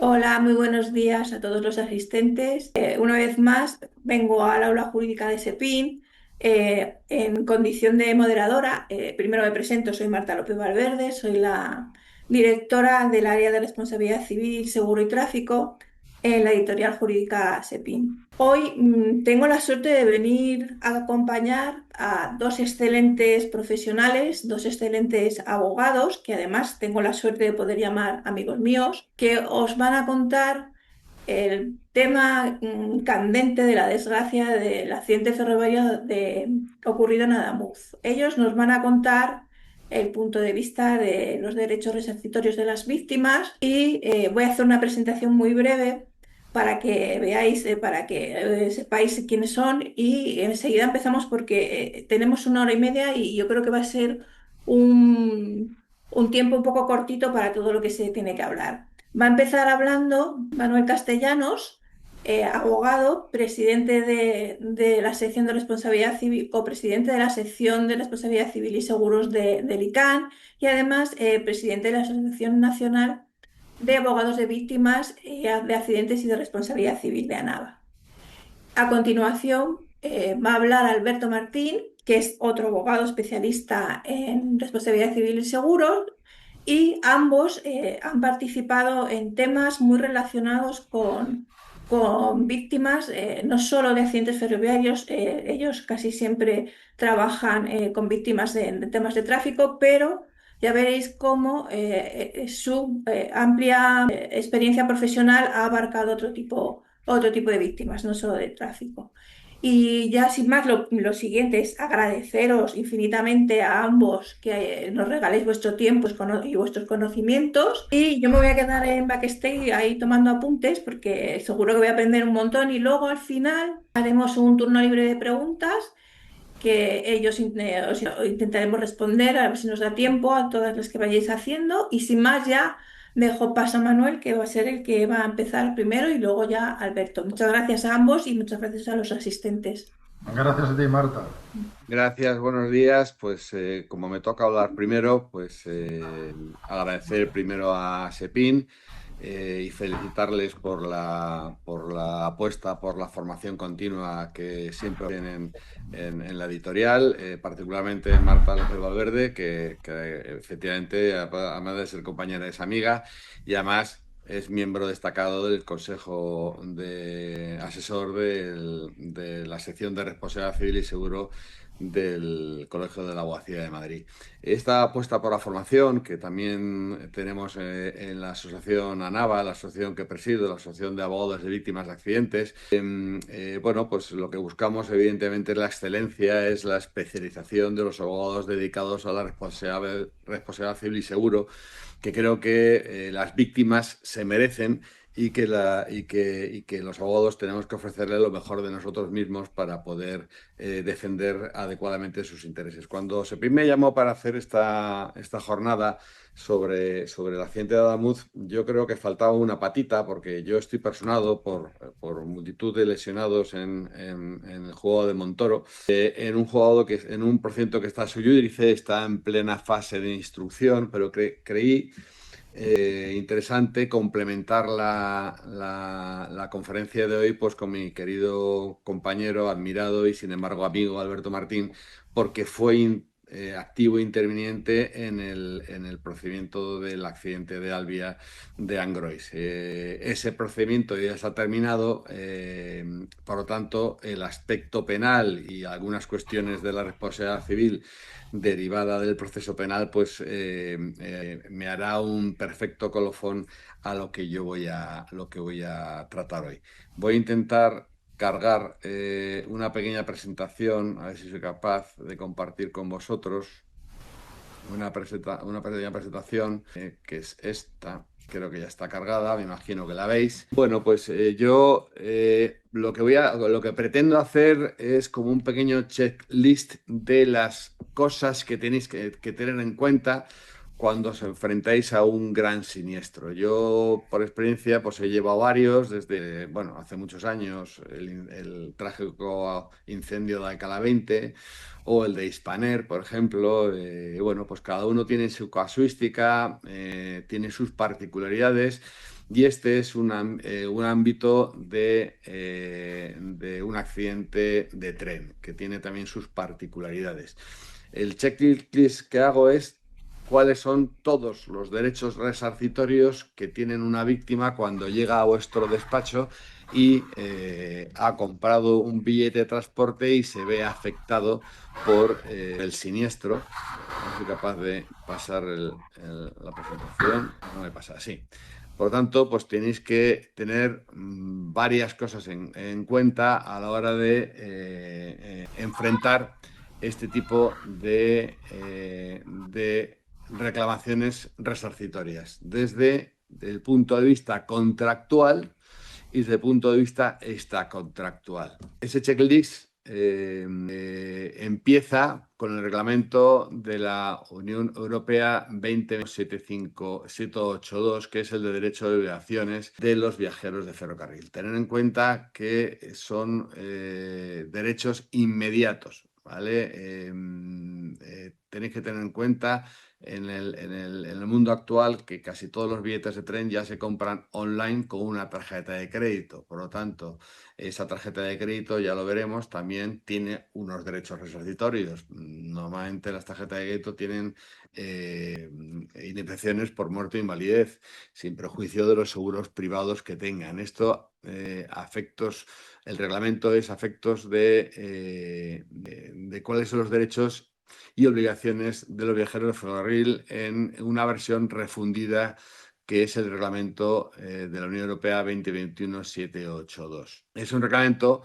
Hola, muy buenos días a todos los asistentes. Una vez más, vengo al aula jurídica de SEPIN en condición de moderadora. Primero me presento, soy Marta López Valverde, soy la directora del área de responsabilidad civil, seguro y tráfico en la editorial jurídica SEPIN. Hoy tengo la suerte de venir a acompañar a dos excelentes profesionales, dos excelentes abogados, que además tengo la suerte de poder llamar amigos míos, que os van a contar el tema candente de la desgracia del accidente ferroviario ocurrido en Adamuz. Ellos nos van a contar el punto de vista de los derechos resarcitorios de las víctimas y voy a hacer una presentación muy breve para que veáis, para que sepáis quiénes son y enseguida empezamos porque tenemos una hora y media y yo creo que va a ser un tiempo un poco cortito para todo lo que se tiene que hablar. Va a empezar hablando Manuel Castellanos, abogado, presidente de la sección de responsabilidad civil o presidente de la sección de responsabilidad civil y seguros del ICANN y además presidente de la Asociación Nacional de Abogados de Víctimas de Accidentes y de Responsabilidad Civil de ANAVA. A continuación, va a hablar Alberto Martín, que es otro abogado especialista en responsabilidad civil y seguros, y ambos han participado en temas muy relacionados con víctimas, no solo de accidentes ferroviarios, ellos casi siempre trabajan con víctimas de temas de tráfico, pero ya veréis cómo su amplia experiencia profesional ha abarcado otro tipo de víctimas, no solo de tráfico. Y ya sin más, lo siguiente es agradeceros infinitamente a ambos que nos regaléis vuestro tiempo y vuestros conocimientos. Y yo me voy a quedar en backstage ahí tomando apuntes porque seguro que voy a aprender un montón. Y luego al final haremos un turno libre de preguntas que os intentaremos responder a ver si nos da tiempo a todas las que vayáis haciendo. Y sin más, ya dejo paso a Manuel, que va a ser el que va a empezar primero, y luego ya Alberto. Muchas gracias a ambos y muchas gracias a los asistentes. Gracias a ti, Marta. Gracias, buenos días. Pues como me toca hablar primero, pues agradecer primero a SEPIN y felicitarles por la apuesta por la formación continua que siempre tienen en la editorial, particularmente Marta López Valverde, que efectivamente, además de ser compañera, es amiga y además es miembro destacado del Consejo de Asesor de la sección de Responsabilidad Civil y Seguro del Colegio de la Abogacía de Madrid. Esta apuesta por la formación, que también tenemos en la asociación ANAVA, la asociación que presido, la Asociación de Abogados de Víctimas de Accidentes, bueno, pues lo que buscamos evidentemente es la excelencia, es la especialización de los abogados dedicados a la responsabilidad civil y seguro, que creo que las víctimas se merecen y que los abogados tenemos que ofrecerle lo mejor de nosotros mismos para poder defender adecuadamente sus intereses. Cuando SEPIN me llamó para hacer esta jornada sobre el accidente de Adamuz, yo creo que faltaba una patita porque yo estoy personado por multitud de lesionados en el juego de Montoro, en un juzgado en un procedimiento que está sui judice, está en plena fase de instrucción, pero creí interesante complementar la conferencia de hoy pues con mi querido compañero, admirado y sin embargo amigo Alberto Martín, porque fue activo e interviniente en el procedimiento del accidente de Albia de Angrois. Ese procedimiento ya está terminado, por lo tanto el aspecto penal y algunas cuestiones de la responsabilidad civil derivada del proceso penal, pues me hará un perfecto colofón a lo que voy a tratar hoy. Voy a intentar cargar una pequeña presentación, a ver si soy capaz de compartir con vosotros una pequeña presentación que es esta. Creo que ya está cargada, me imagino que la veis. Bueno, pues yo lo que pretendo hacer es como un pequeño checklist de las cosas que tenéis que tener en cuenta cuando os enfrentáis a un gran siniestro. Yo, por experiencia, pues he llevado varios desde, bueno, hace muchos años, el trágico incendio de Alcalá 20 o el de Hispaner, por ejemplo. Bueno, pues cada uno tiene su casuística, tiene sus particularidades. Y este es un ámbito de un accidente de tren, que tiene también sus particularidades. El checklist que hago es cuáles son todos los derechos resarcitorios que tienen una víctima cuando llega a vuestro despacho y ha comprado un billete de transporte y se ve afectado por el siniestro. No soy capaz de pasar la presentación, no me pasa así. Por lo tanto, pues tenéis que tener varias cosas en cuenta a la hora de enfrentar este tipo de reclamaciones resarcitorias, desde el punto de vista contractual y desde el punto de vista extracontractual. Ese checklist empieza con el reglamento de la Unión Europea 2075-782, que es el de derecho de obligaciones de los viajeros de ferrocarril. Tener en cuenta que son derechos inmediatos, ¿vale? Tenéis que tener en cuenta en el mundo actual que casi todos los billetes de tren ya se compran online con una tarjeta de crédito. Por lo tanto, esa tarjeta de crédito, ya lo veremos, también tiene unos derechos resarcitorios. Normalmente las tarjetas de crédito tienen indemnizaciones por muerte o invalidez, sin perjuicio de los seguros privados que tengan. Esto, el reglamento es afectos de cuáles son los derechos y obligaciones de los viajeros de ferrocarril en una versión refundida, que es el reglamento de la Unión Europea 2021-782. Es un reglamento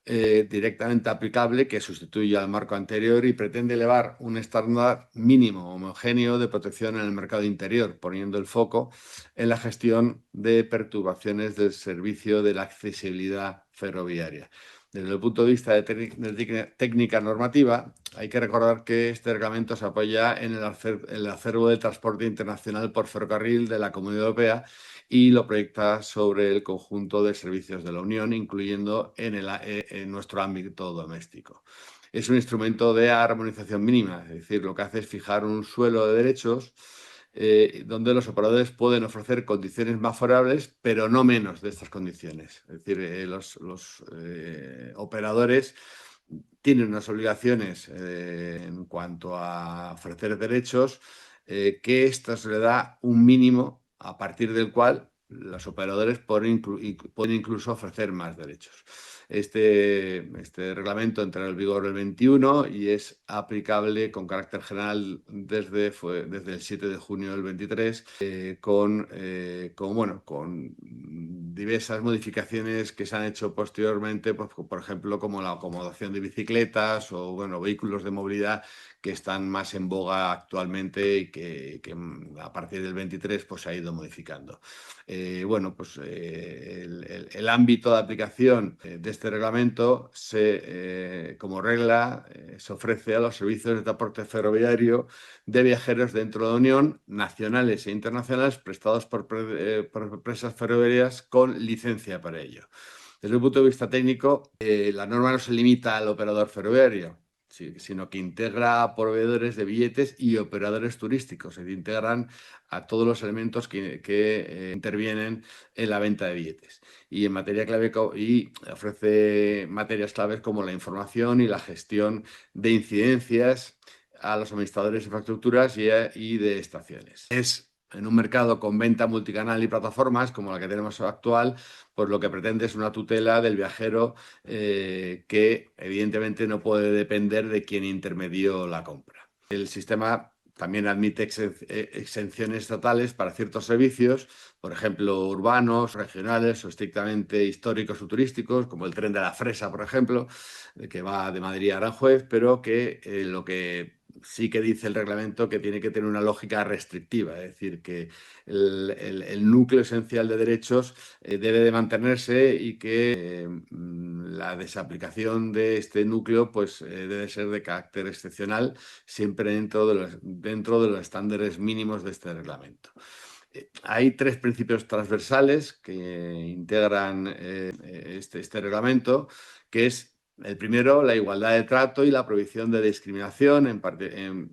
directamente aplicable que sustituye al marco anterior y pretende elevar un estándar mínimo homogéneo de protección en el mercado interior, poniendo el foco en la gestión de perturbaciones del servicio de la accesibilidad ferroviaria. Desde el punto de vista de técnica normativa, hay que recordar que este reglamento se apoya en el acervo de transporte internacional por ferrocarril de la Comunidad Europea y lo proyecta sobre el conjunto de servicios de la Unión, incluyendo en nuestro ámbito doméstico. Es un instrumento de armonización mínima, es decir, lo que hace es fijar un suelo de derechos donde los operadores pueden ofrecer condiciones más favorables, pero no menos de estas condiciones. Es decir, los operadores tienen unas obligaciones en cuanto a ofrecer derechos, que esto se le da un mínimo a partir del cual los operadores pueden incluso ofrecer más derechos. Este reglamento entrará en vigor el 21 y es aplicable con carácter general desde el 7 de junio del 23, con diversas modificaciones que se han hecho posteriormente, pues, por ejemplo, como la acomodación de bicicletas o vehículos de movilidad que están más en boga actualmente y que a partir del 23 pues, se ha ido modificando. El ámbito de aplicación de este reglamento, como regla, se ofrece a los servicios de transporte ferroviario de viajeros dentro de la Unión, nacionales e internacionales, prestados por empresas ferroviarias con licencia para ello. Desde el punto de vista técnico, la norma no se limita al operador ferroviario, sino que integra a proveedores de billetes y operadores turísticos. Se integran a todos los elementos que intervienen en la venta de billetes. Y en materia clave, y ofrece materias claves como la información y la gestión de incidencias a los administradores de infraestructuras y de estaciones. Es en un mercado con venta multicanal y plataformas como la que tenemos actual, pues lo que pretende es una tutela del viajero, que evidentemente no puede depender de quien intermedió la compra. El sistema también admite exenciones estatales para ciertos servicios, por ejemplo, urbanos, regionales o estrictamente históricos o turísticos, como el tren de la Fresa, por ejemplo, que va de Madrid a Aranjuez, pero que lo que sí que dice el reglamento que tiene que tener una lógica restrictiva, es decir, que el núcleo esencial de derechos debe de mantenerse y que la desaplicación de este núcleo pues, debe ser de carácter excepcional, siempre dentro de los estándares mínimos de este reglamento. Hay tres principios transversales que integran este reglamento, que es el primero, la igualdad de trato y la prohibición de discriminación, en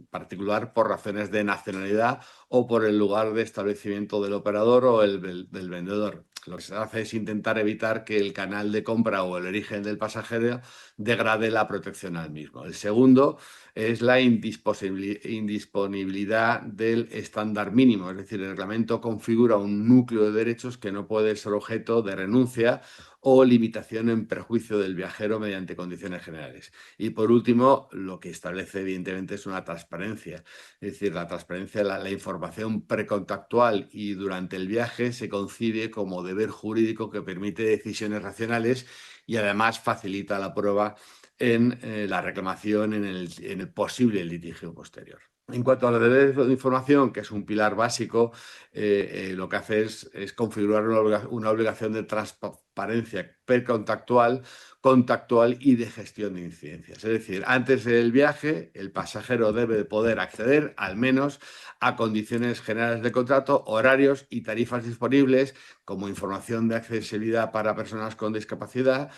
particular por razones de nacionalidad o por el lugar de establecimiento del operador o del vendedor. Lo que se hace es intentar evitar que el canal de compra o el origen del pasajero degrade la protección al mismo. El segundo es la indisponibilidad del estándar mínimo, es decir, el reglamento configura un núcleo de derechos que no puede ser objeto de renuncia o limitación en perjuicio del viajero mediante condiciones generales. Y por último, lo que establece evidentemente es una transparencia, es decir, la transparencia, la información precontactual y durante el viaje se concibe como deber jurídico que permite decisiones racionales y además facilita la prueba en la reclamación en el posible litigio posterior. En cuanto a los deberes de información, que es un pilar básico, lo que hace es configurar una obligación de transparencia precontactual, contactual y de gestión de incidencias. Es decir, antes del viaje, el pasajero debe poder acceder al menos a condiciones generales de contrato, horarios y tarifas disponibles, como información de accesibilidad para personas con discapacidad,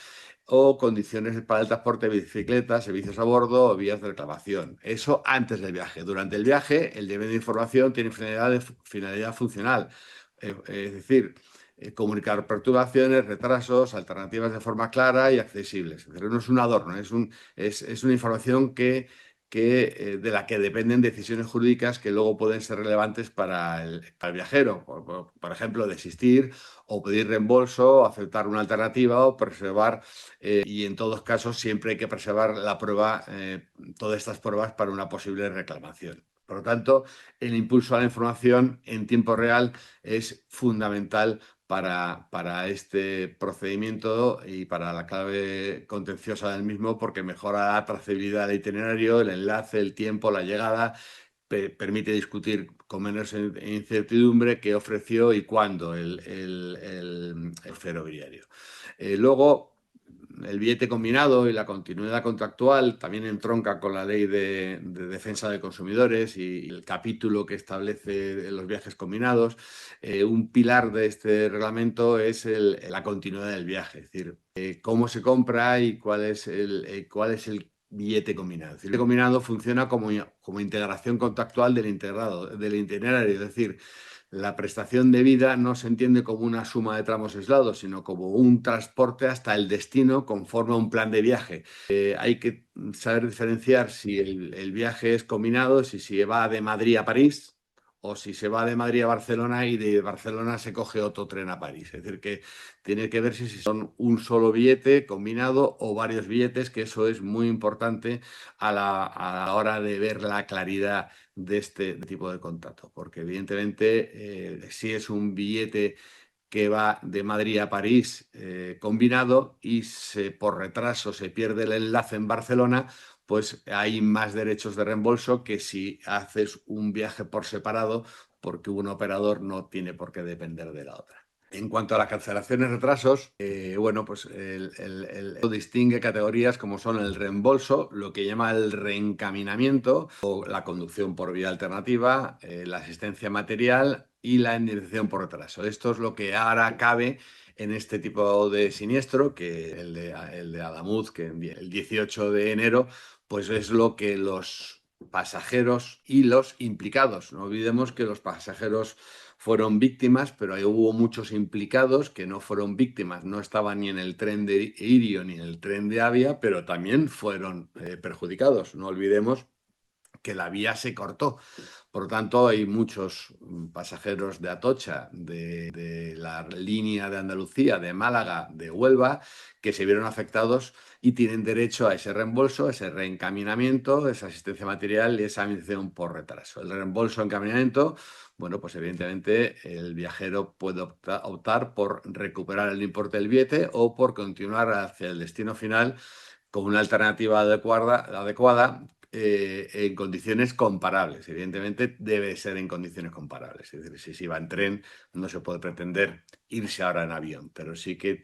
o condiciones para el transporte de bicicletas, servicios a bordo o vías de reclamación. Eso antes del viaje. Durante el viaje, el deber de información tiene finalidad funcional, es decir, comunicar perturbaciones, retrasos, alternativas de forma clara y accesibles. Es decir, no es un adorno, es una información de la que dependen decisiones jurídicas que luego pueden ser relevantes para el viajero. Por ejemplo, desistir o pedir reembolso, aceptar una alternativa o preservar, y en todos casos siempre hay que preservar la prueba, todas estas pruebas para una posible reclamación. Por lo tanto, el impulso a la información en tiempo real es fundamental para este procedimiento y para la clave contenciosa del mismo, porque mejora la trazabilidad del itinerario, el enlace, el tiempo, la llegada, permite discutir con menos incertidumbre qué ofreció y cuándo el ferroviario. Luego, el billete combinado y la continuidad contractual también entronca con la ley de defensa de consumidores y el capítulo que establece los viajes combinados. Un pilar de este reglamento es la continuidad del viaje, es decir, cómo se compra y cuál es el billete combinado. El billete combinado funciona como integración contactual del itinerario, es decir, la prestación de vida no se entiende como una suma de tramos aislados, sino como un transporte hasta el destino conforme a un plan de viaje. Hay que saber diferenciar si el viaje es combinado, si se va de Madrid a París o si se va de Madrid a Barcelona y de Barcelona se coge otro tren a París. Es decir, que tiene que ver si son un solo billete combinado o varios billetes, que eso es muy importante a la hora de ver la claridad de este tipo de contrato, porque evidentemente si es un billete que va de Madrid a París combinado y por retraso se pierde el enlace en Barcelona, pues hay más derechos de reembolso que si haces un viaje por separado, porque un operador no tiene por qué depender de la otra. En cuanto a las cancelaciones y retrasos, bueno, pues el distingue categorías como son el reembolso, lo que llama el reencaminamiento, o la conducción por vía alternativa, la asistencia material y la indemnización por retraso. Esto es lo que ahora cabe en este tipo de siniestro, que el de Adamuz, que el 18 de enero, pues es lo que los pasajeros y los implicados. No olvidemos que los pasajeros fueron víctimas, pero ahí hubo muchos implicados que no fueron víctimas, no estaban ni en el tren de Irio ni en el tren de Avia, pero también fueron perjudicados. No olvidemos que la vía se cortó. Por lo tanto, hay muchos pasajeros de Atocha, de la línea de Andalucía, de Málaga, de Huelva, que se vieron afectados y tienen derecho a ese reembolso, ese reencaminamiento, esa asistencia material y esa indemnización por retraso. El reembolso encaminamiento, bueno, pues evidentemente el viajero puede optar por recuperar el importe del billete o por continuar hacia el destino final con una alternativa adecuada en condiciones comparables. Evidentemente debe ser en condiciones comparables. Es decir, si se va en tren, no se puede pretender irse ahora en avión, pero sí que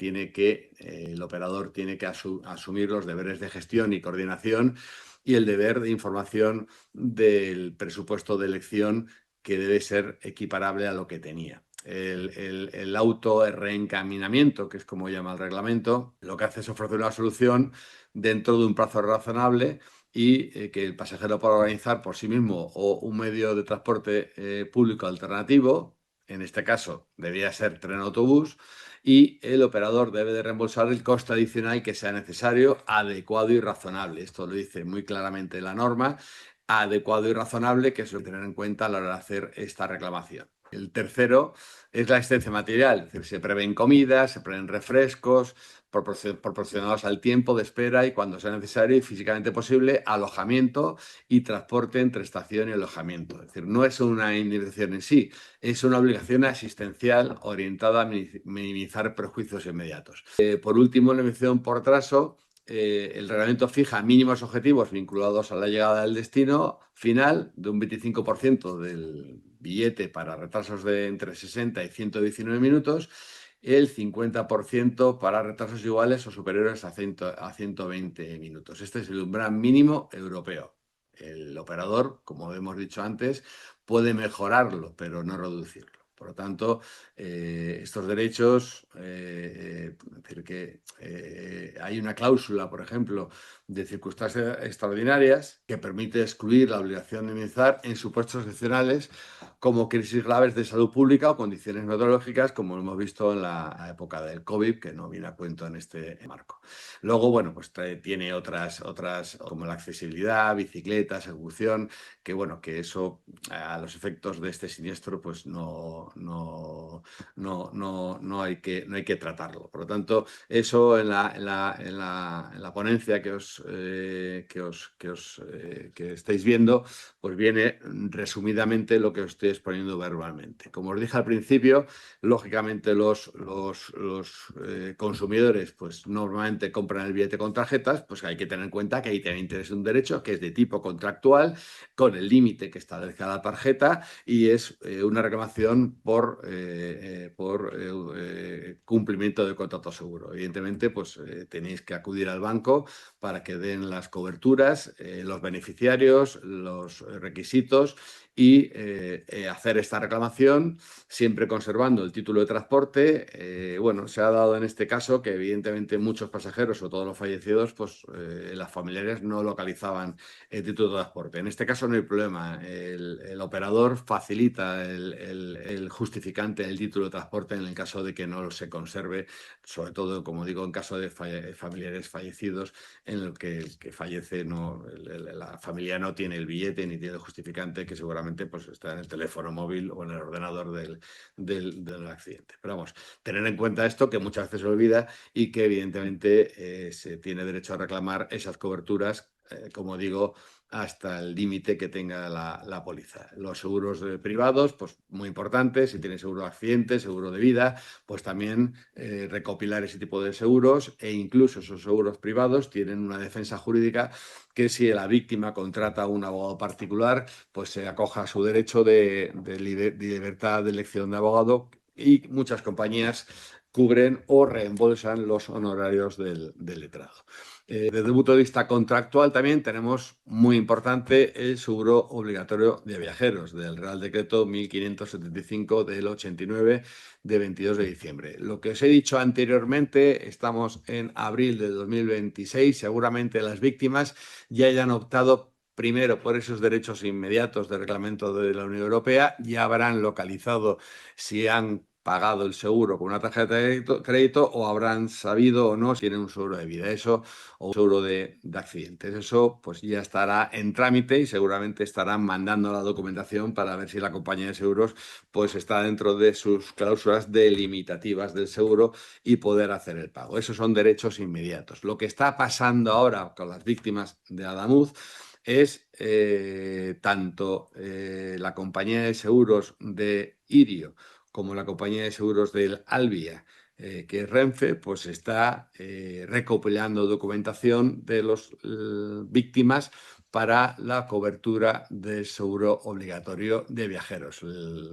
el operador tiene que asumir los deberes de gestión y coordinación y el deber de información del presupuesto de elección, que debe ser equiparable a lo que tenía. El auto reencaminamiento, que es como llama el reglamento, lo que hace es ofrecer una solución dentro de un plazo razonable y que el pasajero pueda organizar por sí mismo o un medio de transporte público alternativo. En este caso debía ser tren-autobús, y el operador debe de reembolsar el coste adicional que sea necesario, adecuado y razonable. Esto lo dice muy claramente la norma, adecuado y razonable, que es lo que tener en cuenta a la hora de hacer esta reclamación. El tercero es la asistencia material, es decir, se prevén comidas, se prevén refrescos proporcionados al tiempo de espera y, cuando sea necesario y físicamente posible, alojamiento y transporte entre estación y alojamiento. Es decir, no es una indemnización en sí, es una obligación asistencial orientada a minimizar perjuicios inmediatos. Por último, la indemnización por atraso. El reglamento fija mínimos objetivos vinculados a la llegada del destino final de un 25% del billete para retrasos de entre 60 y 119 minutos, el 50% para retrasos iguales o superiores a 120 minutos. Este es el umbral mínimo europeo. El operador, como hemos dicho antes, puede mejorarlo, pero no reducirlo. Por lo tanto, estos derechos, es decir, que hay una cláusula, por ejemplo, de circunstancias extraordinarias que permite excluir la obligación de indemnizar en supuestos excepcionales, como crisis graves de salud pública o condiciones meteorológicas, como hemos visto en la época del COVID, que no viene a cuento en este marco. Luego, bueno, pues tiene otras como la accesibilidad, bicicletas, ejecución, que bueno, que eso a los efectos de este siniestro pues no hay que tratarlo. Por lo tanto, eso en la ponencia que estáis viendo, pues viene resumidamente lo que os estoy exponiendo verbalmente. Como os dije al principio, lógicamente los consumidores pues normalmente compran el billete con tarjetas, pues hay que tener en cuenta que ahí también tienes un derecho que es de tipo contractual, con el límite que establece la tarjeta, y es una reclamación por cumplimiento del contrato seguro. Evidentemente, pues tenéis que acudir al banco para que den las coberturas, los beneficiarios, los requisitos, y hacer esta reclamación, siempre conservando el título de transporte. Bueno, se ha dado en este caso que evidentemente muchos pasajeros o todos los fallecidos, pues las familiares no localizaban el título de transporte. En este caso no hay problema. El operador facilita el justificante del título de transporte en el caso de que no se conserve, sobre todo, como digo, en caso de familiares fallecidos, en el que el que fallece la familia no tiene el billete ni tiene el justificante, que seguramente pues está en el teléfono móvil o en el ordenador del accidente. Pero vamos, tener en cuenta esto, que muchas veces se olvida, y que evidentemente se tiene derecho a reclamar esas coberturas, como digo, hasta el límite que tenga la póliza. Los seguros privados, pues muy importantes. Si tienes seguro de accidente, seguro de vida, pues también recopilar ese tipo de seguros, e incluso esos seguros privados tienen una defensa jurídica, que si la víctima contrata a un abogado particular, pues se acoja a su derecho de libertad de elección de abogado, y muchas compañías cubren o reembolsan los honorarios del letrado. Desde el punto de vista contractual también tenemos muy importante el seguro obligatorio de viajeros del Real Decreto 1575 del 89 de 22 de diciembre. Lo que os he dicho anteriormente, estamos en abril de 2026, seguramente las víctimas ya hayan optado primero por esos derechos inmediatos de reglamento de la Unión Europea, ya habrán localizado si han pagado el seguro con una tarjeta de crédito, o habrán sabido o no si tienen un seguro de vida, eso, o un seguro de accidentes. Eso pues ya estará en trámite, y seguramente estarán mandando la documentación para ver si la compañía de seguros pues está dentro de sus cláusulas delimitativas del seguro y poder hacer el pago. Esos son derechos inmediatos. Lo que está pasando ahora con las víctimas de Adamuz es tanto la compañía de seguros de Irio como la compañía de seguros del Albia, que es Renfe, pues está recopilando documentación de las víctimas para la cobertura del seguro obligatorio de viajeros,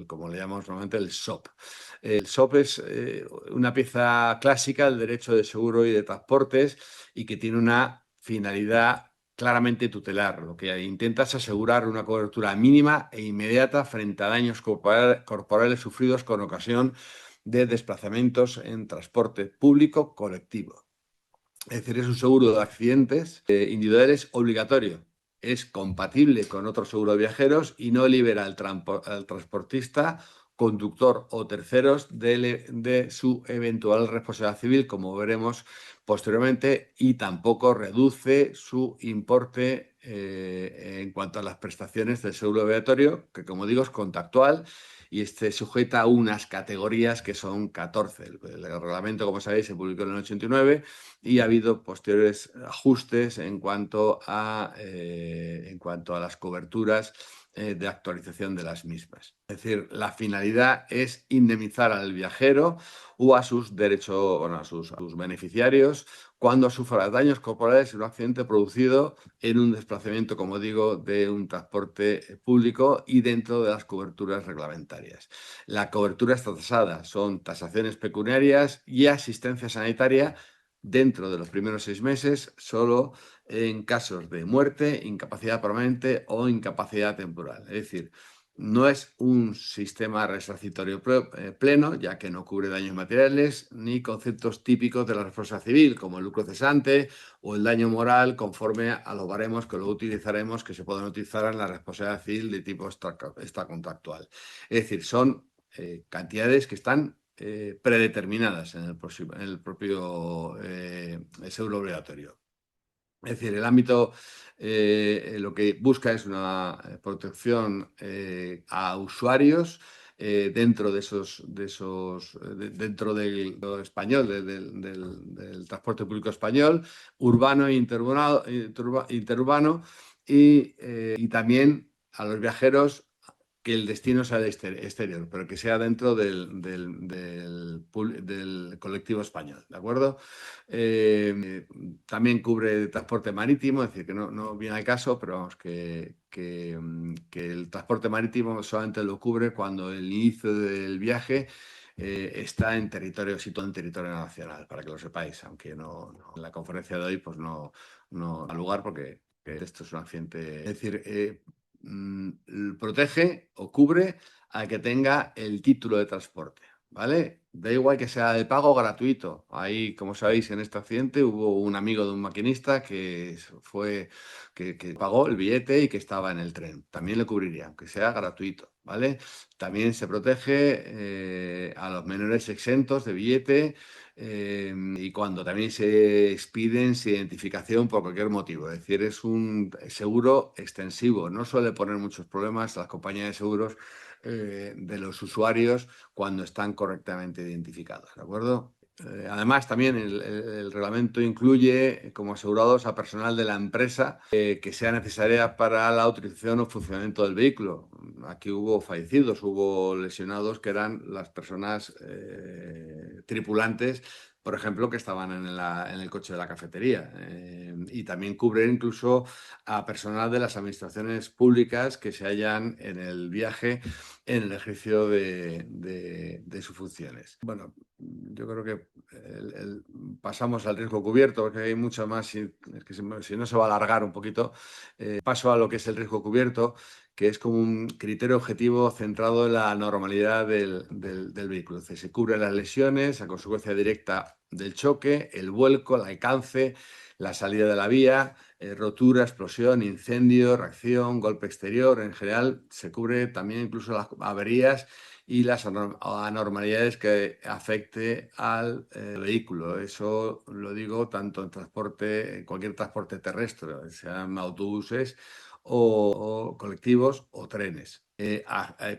como le llamamos normalmente el SOP. El SOP es una pieza clásica del derecho de seguro y de transportes y que tiene una finalidad claramente tutelar. Lo que intenta es asegurar una cobertura mínima e inmediata frente a daños corporales sufridos con ocasión de desplazamientos en transporte público colectivo. Es decir, es un seguro de accidentes individuales obligatorio. Es compatible con otro seguro de viajeros y no libera al transportista, conductor o terceros de su eventual responsabilidad civil, como veremos posteriormente, y tampoco reduce su importe en cuanto a las prestaciones del seguro obligatorio, que como digo es contactual y esté sujeta a unas categorías que son 14. El reglamento, como sabéis, se publicó en el 89 y ha habido posteriores ajustes en cuanto a las coberturas de actualización de las mismas. Es decir, la finalidad es indemnizar al viajero o a sus derechos, bueno, a sus beneficiarios cuando sufra daños corporales en un accidente producido en un desplazamiento, como digo, de un transporte público y dentro de las coberturas reglamentarias. La cobertura está tasada, son tasaciones pecuniarias y asistencia sanitaria dentro de los primeros 6 meses, solo en casos de muerte, incapacidad permanente o incapacidad temporal. Es decir, no es un sistema resarcitorio pleno, ya que no cubre daños materiales ni conceptos típicos de la responsabilidad civil, como el lucro cesante o el daño moral, conforme a los baremos que luego utilizaremos, que se pueden utilizar en la responsabilidad civil de tipo extracontractual. Es decir, son cantidades que están predeterminadas en el propio seguro obligatorio. Es decir, el ámbito lo que busca es una protección a usuarios dentro de dentro del lo español, del transporte público español, urbano e interurbano y también a los viajeros que el destino sea el exterior, pero que sea dentro del colectivo español, ¿de acuerdo? También cubre transporte marítimo, es decir, que no viene al caso, pero vamos, que el transporte marítimo solamente lo cubre cuando el inicio del viaje está situado en territorio nacional, para que lo sepáis, aunque en la conferencia de hoy pues no ha lugar porque esto es un accidente. Es decir, protege o cubre al que tenga el título de transporte, ¿vale? Da igual que sea de pago o gratuito. Ahí, como sabéis, en este accidente hubo un amigo de un maquinista que pagó el billete y que estaba en el tren. También le cubriría, aunque sea gratuito, ¿vale? También se protege a los menores exentos de billete y cuando también se expiden sin identificación por cualquier motivo. Es decir, es un seguro extensivo. No suele poner muchos problemas a las compañías de seguros de los usuarios cuando están correctamente identificados, ¿de acuerdo? Además, también el reglamento incluye como asegurados a personal de la empresa que sea necesaria para la utilización o funcionamiento del vehículo. Aquí hubo fallecidos, hubo lesionados que eran las personas tripulantes, por ejemplo, que estaban en el coche de la cafetería. Y también cubre incluso a personal de las administraciones públicas que se hallan en el viaje en el ejercicio de sus funciones. Bueno, yo creo que pasamos al riesgo cubierto, porque hay mucho más, es que si no se va a alargar un poquito. Paso a lo que es el riesgo cubierto, que es como un criterio objetivo centrado en la normalidad del vehículo. Es decir, se cubren las lesiones a consecuencia directa del choque, el vuelco, el alcance, la salida de la vía, rotura, explosión, incendio, reacción, golpe exterior. En general, se cubre también incluso las averías y las anormalidades que afecte al vehículo. Eso lo digo tanto en cualquier transporte terrestre, sean autobuses o colectivos o trenes.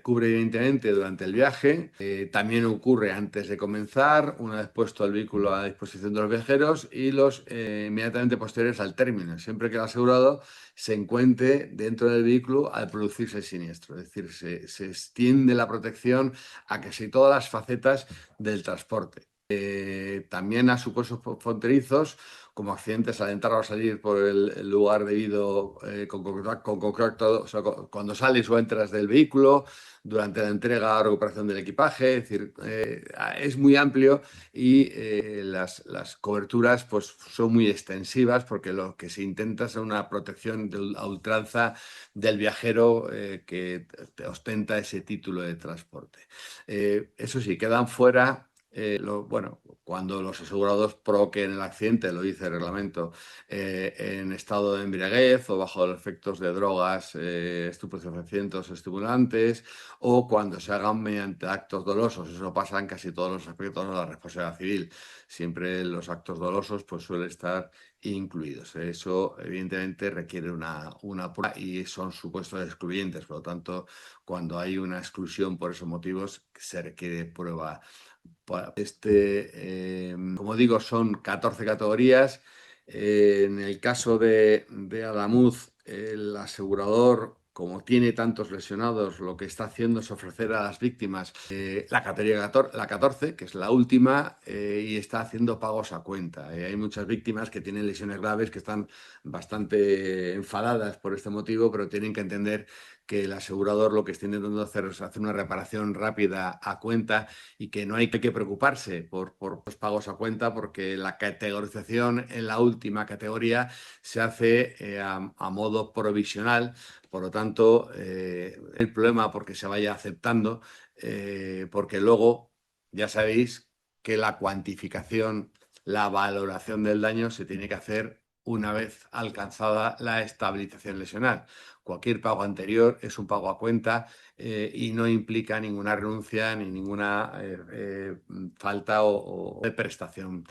Cubre evidentemente durante el viaje, también ocurre antes de comenzar, una vez puesto el vehículo a disposición de los viajeros y los inmediatamente posteriores al término, siempre que el asegurado se encuentre dentro del vehículo al producirse el siniestro. Es decir, se extiende la protección a casi todas las facetas del transporte. También a supuestos fronterizos, como accidentes al entrar o salir por el lugar debido con concreto, o sea, cuando sales o entras del vehículo, durante la entrega o recuperación del equipaje. Es decir, es muy amplio y las coberturas pues, son muy extensivas porque lo que se intenta es una protección a ultranza del viajero que ostenta ese título de transporte. Eso sí, quedan fuera bueno, cuando los asegurados provoquen el accidente, lo dice el reglamento, en estado de embriaguez o bajo los efectos de drogas, estupefacientes o estimulantes, o cuando se hagan mediante actos dolosos. Eso pasa en casi todos los aspectos de la responsabilidad civil. Siempre los actos dolosos pues, suelen estar incluidos. Eso, evidentemente, requiere una prueba y son supuestos excluyentes. Por lo tanto, cuando hay una exclusión por esos motivos, se requiere prueba. Como digo, son 14 categorías. En el caso de Adamuz, el asegurador, como tiene tantos lesionados, lo que está haciendo es ofrecer a las víctimas la categoría la 14, que es la última, y está haciendo pagos a cuenta. Hay muchas víctimas que tienen lesiones graves que están bastante enfadadas por este motivo, pero tienen que entender que el asegurador lo que está intentando hacer es hacer una reparación rápida a cuenta y que no hay que preocuparse por los pagos a cuenta porque la categorización en la última categoría se hace a modo provisional. Por lo tanto, el problema porque se vaya aceptando, porque luego ya sabéis que la cuantificación, la valoración del daño se tiene que hacer una vez alcanzada la estabilización lesional. Cualquier pago anterior es un pago a cuenta y no implica ninguna renuncia ni ninguna falta o de prestación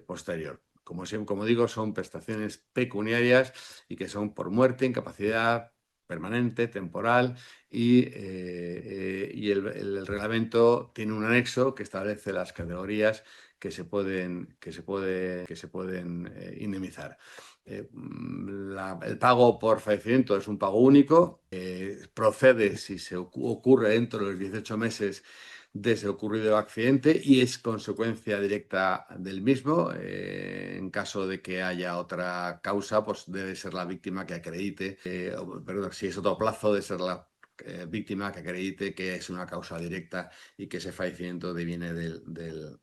posterior. Como digo, son prestaciones pecuniarias y que son por muerte, incapacidad permanente, temporal, y el reglamento tiene un anexo que establece las categorías que se pueden indemnizar. El pago por fallecimiento es un pago único, procede si se ocurre dentro de los 18 meses desde ocurrido el accidente y es consecuencia directa del mismo. En caso de que haya otra causa, pues debe ser la víctima que acredite, perdón, si es otro plazo, debe ser la víctima que acredite que es una causa directa y que ese fallecimiento deviene de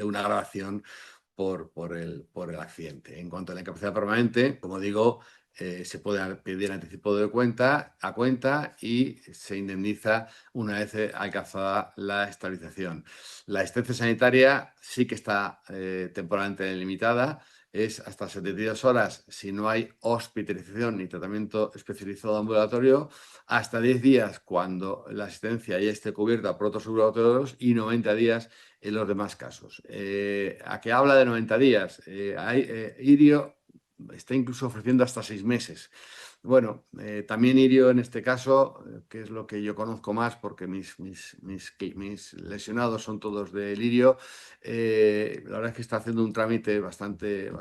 una agravación por el accidente. En cuanto a la incapacidad permanente, como digo, se puede pedir anticipo de cuenta a cuenta y se indemniza una vez alcanzada la estabilización. La asistencia sanitaria sí que está temporalmente limitada, es hasta 72 horas si no hay hospitalización ni tratamiento especializado ambulatorio, hasta 10 días cuando la asistencia ya esté cubierta por otros ambulatorios y 90 días en los demás casos. ¿A qué habla de 90 días? Irio está incluso ofreciendo hasta 6 meses. Bueno, también Irio en este caso, que es lo que yo conozco más porque mis lesionados son todos de Irio, la verdad es que está haciendo un trámite bastante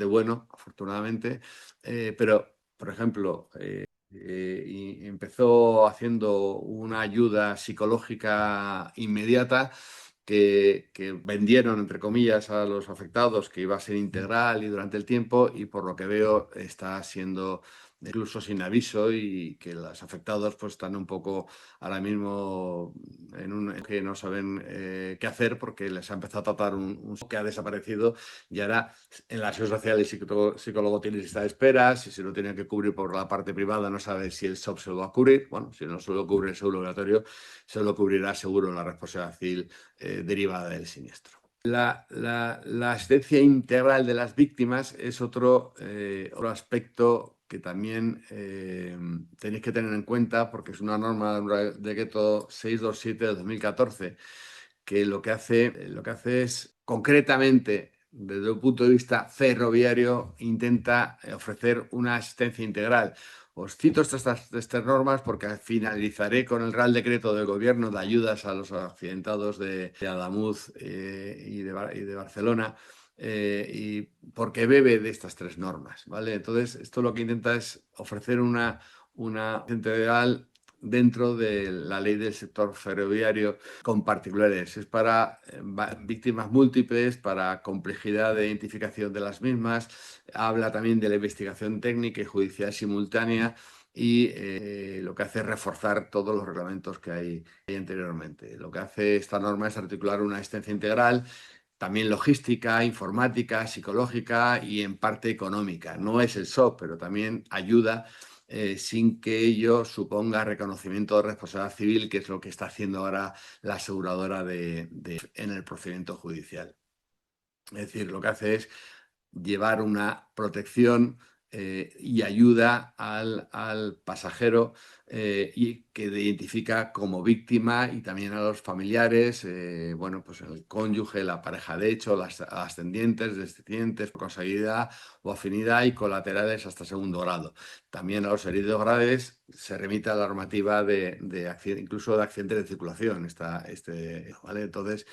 bueno, afortunadamente, pero, por ejemplo, y empezó haciendo una ayuda psicológica inmediata que vendieron, entre comillas, a los afectados, que iba a ser integral y durante el tiempo, y por lo que veo está siendo incluso sin aviso y que los afectados pues están un poco ahora mismo que no saben qué hacer porque les ha empezado a tratar un que ha desaparecido y ahora en la seguridad social el psicólogo tiene lista de espera, si se lo tiene que cubrir por la parte privada no sabe si el SOP se lo va a cubrir, bueno, si no se lo cubre el seguro obligatorio, se lo cubrirá seguro la responsabilidad civil derivada del siniestro. La asistencia integral de las víctimas es otro aspecto que también tenéis que tener en cuenta porque es una norma del decreto 627 de 2014 que lo que hace es concretamente desde un punto de vista ferroviario intenta ofrecer una asistencia integral. Os cito estas normas porque finalizaré con el Real Decreto del Gobierno de ayudas a los accidentados de Adamuz y de Barcelona, y porque bebe de estas tres normas, ¿vale? Entonces, esto lo que intenta es ofrecer una integral dentro de la ley del sector ferroviario con particulares. Es para víctimas múltiples, para complejidad de identificación de las mismas. Habla también de la investigación técnica y judicial simultánea y lo que hace es reforzar todos los reglamentos que hay anteriormente. Lo que hace esta norma es articular una asistencia integral, también logística, informática, psicológica y en parte económica. No es el SOP, pero también ayuda sin que ello suponga reconocimiento de responsabilidad civil, que es lo que está haciendo ahora la aseguradora en el procedimiento judicial. Es decir, lo que hace es llevar una protección y ayuda al pasajero y que identifica como víctima, y también a los familiares, bueno, pues el cónyuge, la pareja de hecho, las ascendientes, descendientes, por consanguinidad o afinidad, y colaterales hasta segundo grado. También a los heridos graves se remite a la normativa incluso de accidentes de circulación. ¿Vale? Entonces,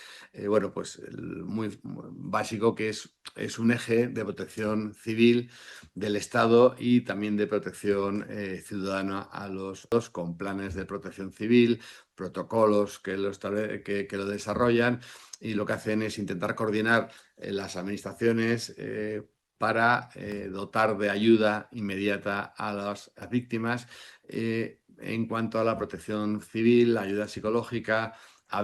bueno, pues muy básico, que es un eje de protección civil del Estado y también de protección ciudadana a los dos, con planes de protección civil, protocolos que lo desarrollan, y lo que hacen es intentar coordinar las administraciones para dotar de ayuda inmediata a las víctimas en cuanto a la protección civil, la ayuda psicológica, a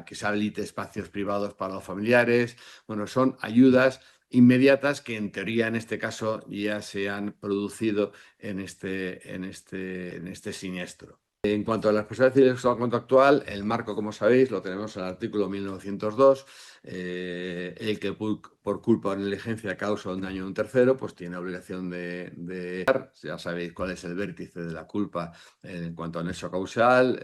que se habilite espacios privados para los familiares. Bueno, son ayudas inmediatas que en teoría en este caso ya se han producido en este siniestro. En cuanto a la responsabilidad civil contractual, el marco, como sabéis, lo tenemos en el artículo 1902. El que por culpa o negligencia causa un daño a un tercero, pues tiene obligación de ya sabéis cuál es el vértice de la culpa en cuanto a nexo causal,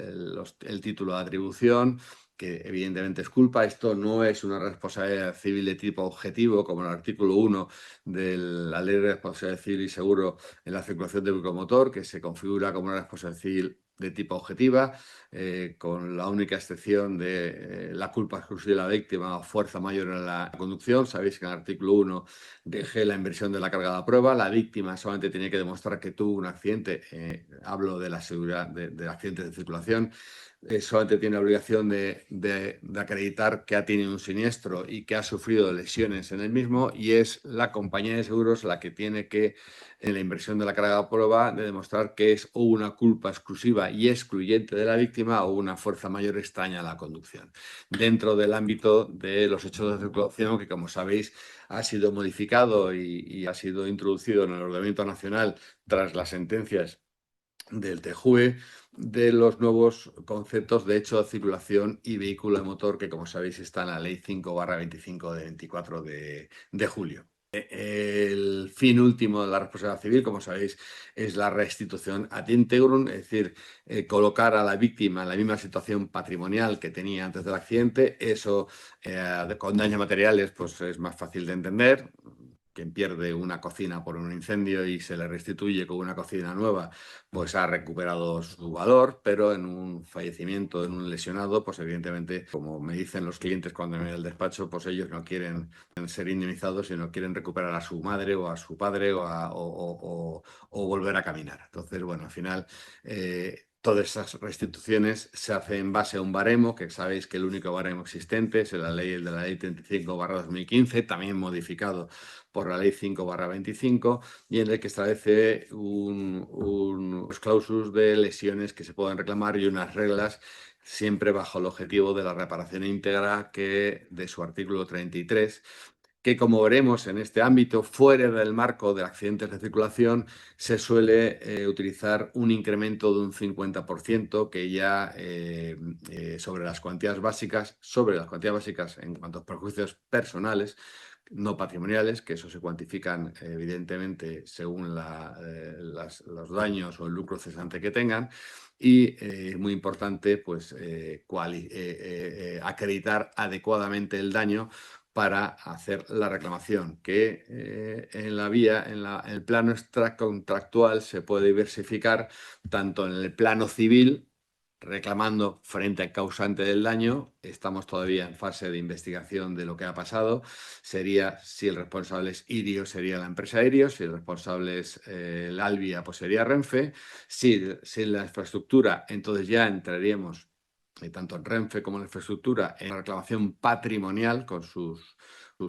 el título de atribución, que evidentemente es culpa. Esto no es una responsabilidad civil de tipo objetivo, como en el artículo 1 de la Ley de Responsabilidad Civil y Seguro en la circulación de vehículo motor, que se configura como una responsabilidad civil de tipo objetiva, con la única excepción de la culpa exclusiva de la víctima o fuerza mayor en la conducción. Sabéis que en el artículo 1 dejé la inversión de la carga de la prueba. La víctima solamente tiene que demostrar que tuvo un accidente. Hablo de la seguridad de accidentes de circulación. Solamente tiene la obligación de acreditar que ha tenido un siniestro y que ha sufrido lesiones en el mismo, y es la compañía de seguros la que tiene que, en la inversión de la carga de prueba, de demostrar que es o una culpa exclusiva y excluyente de la víctima o una fuerza mayor extraña a la conducción, dentro del ámbito de los hechos de circulación, que, como sabéis, ha sido modificado y ha sido introducido en el ordenamiento nacional tras las sentencias del TJUE, de los nuevos conceptos de hecho de circulación y vehículo de motor, que, como sabéis, está en la Ley 5/25 de 24 de julio. El fin último de la responsabilidad civil, como sabéis, es la restitución ad integrum, es decir, colocar a la víctima en la misma situación patrimonial que tenía antes del accidente. Eso, con daños materiales, pues es más fácil de entender. Quien pierde una cocina por un incendio y se le restituye con una cocina nueva, pues ha recuperado su valor, pero en un fallecimiento, en un lesionado, pues evidentemente, como me dicen los clientes cuando me voy al despacho, pues ellos no quieren ser indemnizados, sino quieren recuperar a su madre o a su padre o volver a caminar. Entonces, bueno, al final, todas esas restituciones se hacen en base a un baremo, que sabéis que el único baremo existente es el de la ley 35/2015, también modificado por la ley 5/25, y en el que establece unos clausus de lesiones que se pueden reclamar y unas reglas, siempre bajo el objetivo de la reparación íntegra, que de su artículo 33, que, como veremos en este ámbito, fuera del marco de accidentes de circulación, se suele utilizar un incremento de un 50%, que ya sobre las cuantías básicas en cuanto a perjuicios personales, no patrimoniales, que eso se cuantifican evidentemente según los daños o el lucro cesante que tengan. Y muy importante, pues acreditar adecuadamente el daño para hacer la reclamación, que en el plano extracontractual se puede diversificar tanto en el plano civil, reclamando frente al causante del daño. Estamos todavía en fase de investigación de lo que ha pasado. Sería, si el responsable es Irio, sería la empresa Irio; si el responsable es el Albia, pues sería Renfe. Si la infraestructura, entonces ya entraríamos, tanto en Renfe como en la infraestructura, en la reclamación patrimonial con sus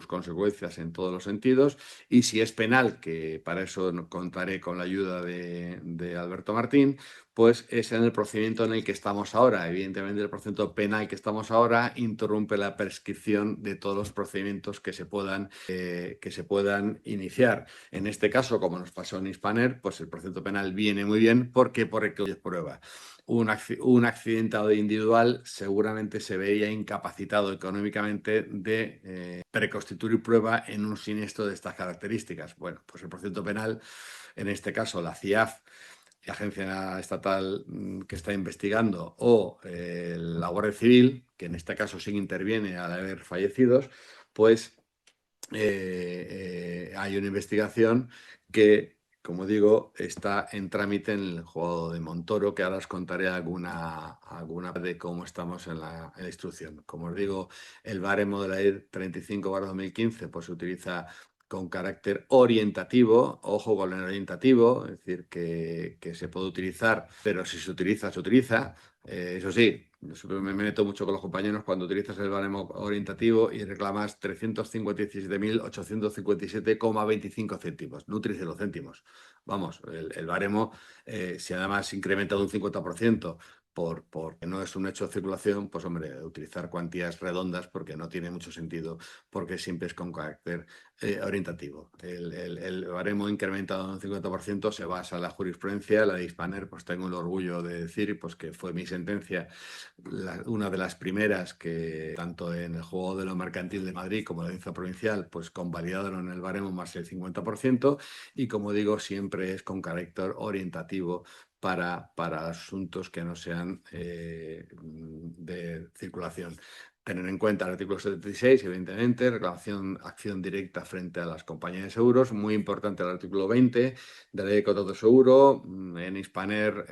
consecuencias en todos los sentidos. Y si es penal, que para eso contaré con la ayuda de Alberto Martín, pues es en el procedimiento en el que estamos ahora. Evidentemente, el procedimiento penal que estamos ahora interrumpe la prescripción de todos los procedimientos que se puedan iniciar. En este caso, como nos pasó en Hispaner, pues el procedimiento penal viene muy bien porque es prueba. Un accidentado individual seguramente se veía incapacitado económicamente de preconstituir prueba en un siniestro de estas características. Bueno, pues el procedimiento penal, en este caso la CIAF, la agencia estatal que está investigando, o la Guardia Civil, que en este caso sí interviene al haber fallecidos, pues hay una investigación que, como digo, está en trámite en el juzgado de Montoro, que ahora os contaré alguna de cómo estamos en la instrucción. Como os digo, el baremo de la ley 35/2015 pues se utiliza con carácter orientativo. Ojo con el orientativo, es decir, que se puede utilizar, pero si se utiliza, se utiliza. Eso sí, yo siempre me meto mucho con los compañeros cuando utilizas el baremo orientativo y reclamas 357.857,25 céntimos. No utilices los céntimos. Vamos, el baremo, si además incrementa de un 50%, porque no es un hecho de circulación, pues hombre, utilizar cuantías redondas porque no tiene mucho sentido, porque siempre es con carácter orientativo. El baremo incrementado en un 50% se basa en la jurisprudencia. La de Hispaner, pues tengo el orgullo de decir pues, que fue mi sentencia una de las primeras que, tanto en el Juego de lo Mercantil de Madrid como en la Audiencia Provincial, pues convalidaron el baremo más el 50%, y como digo, siempre es con carácter orientativo para asuntos que no sean de circulación. Tener en cuenta el artículo 76, evidentemente, acción directa frente a las compañías de seguros. Muy importante el artículo 20 de la ley de contrato de seguro. En Hispaner,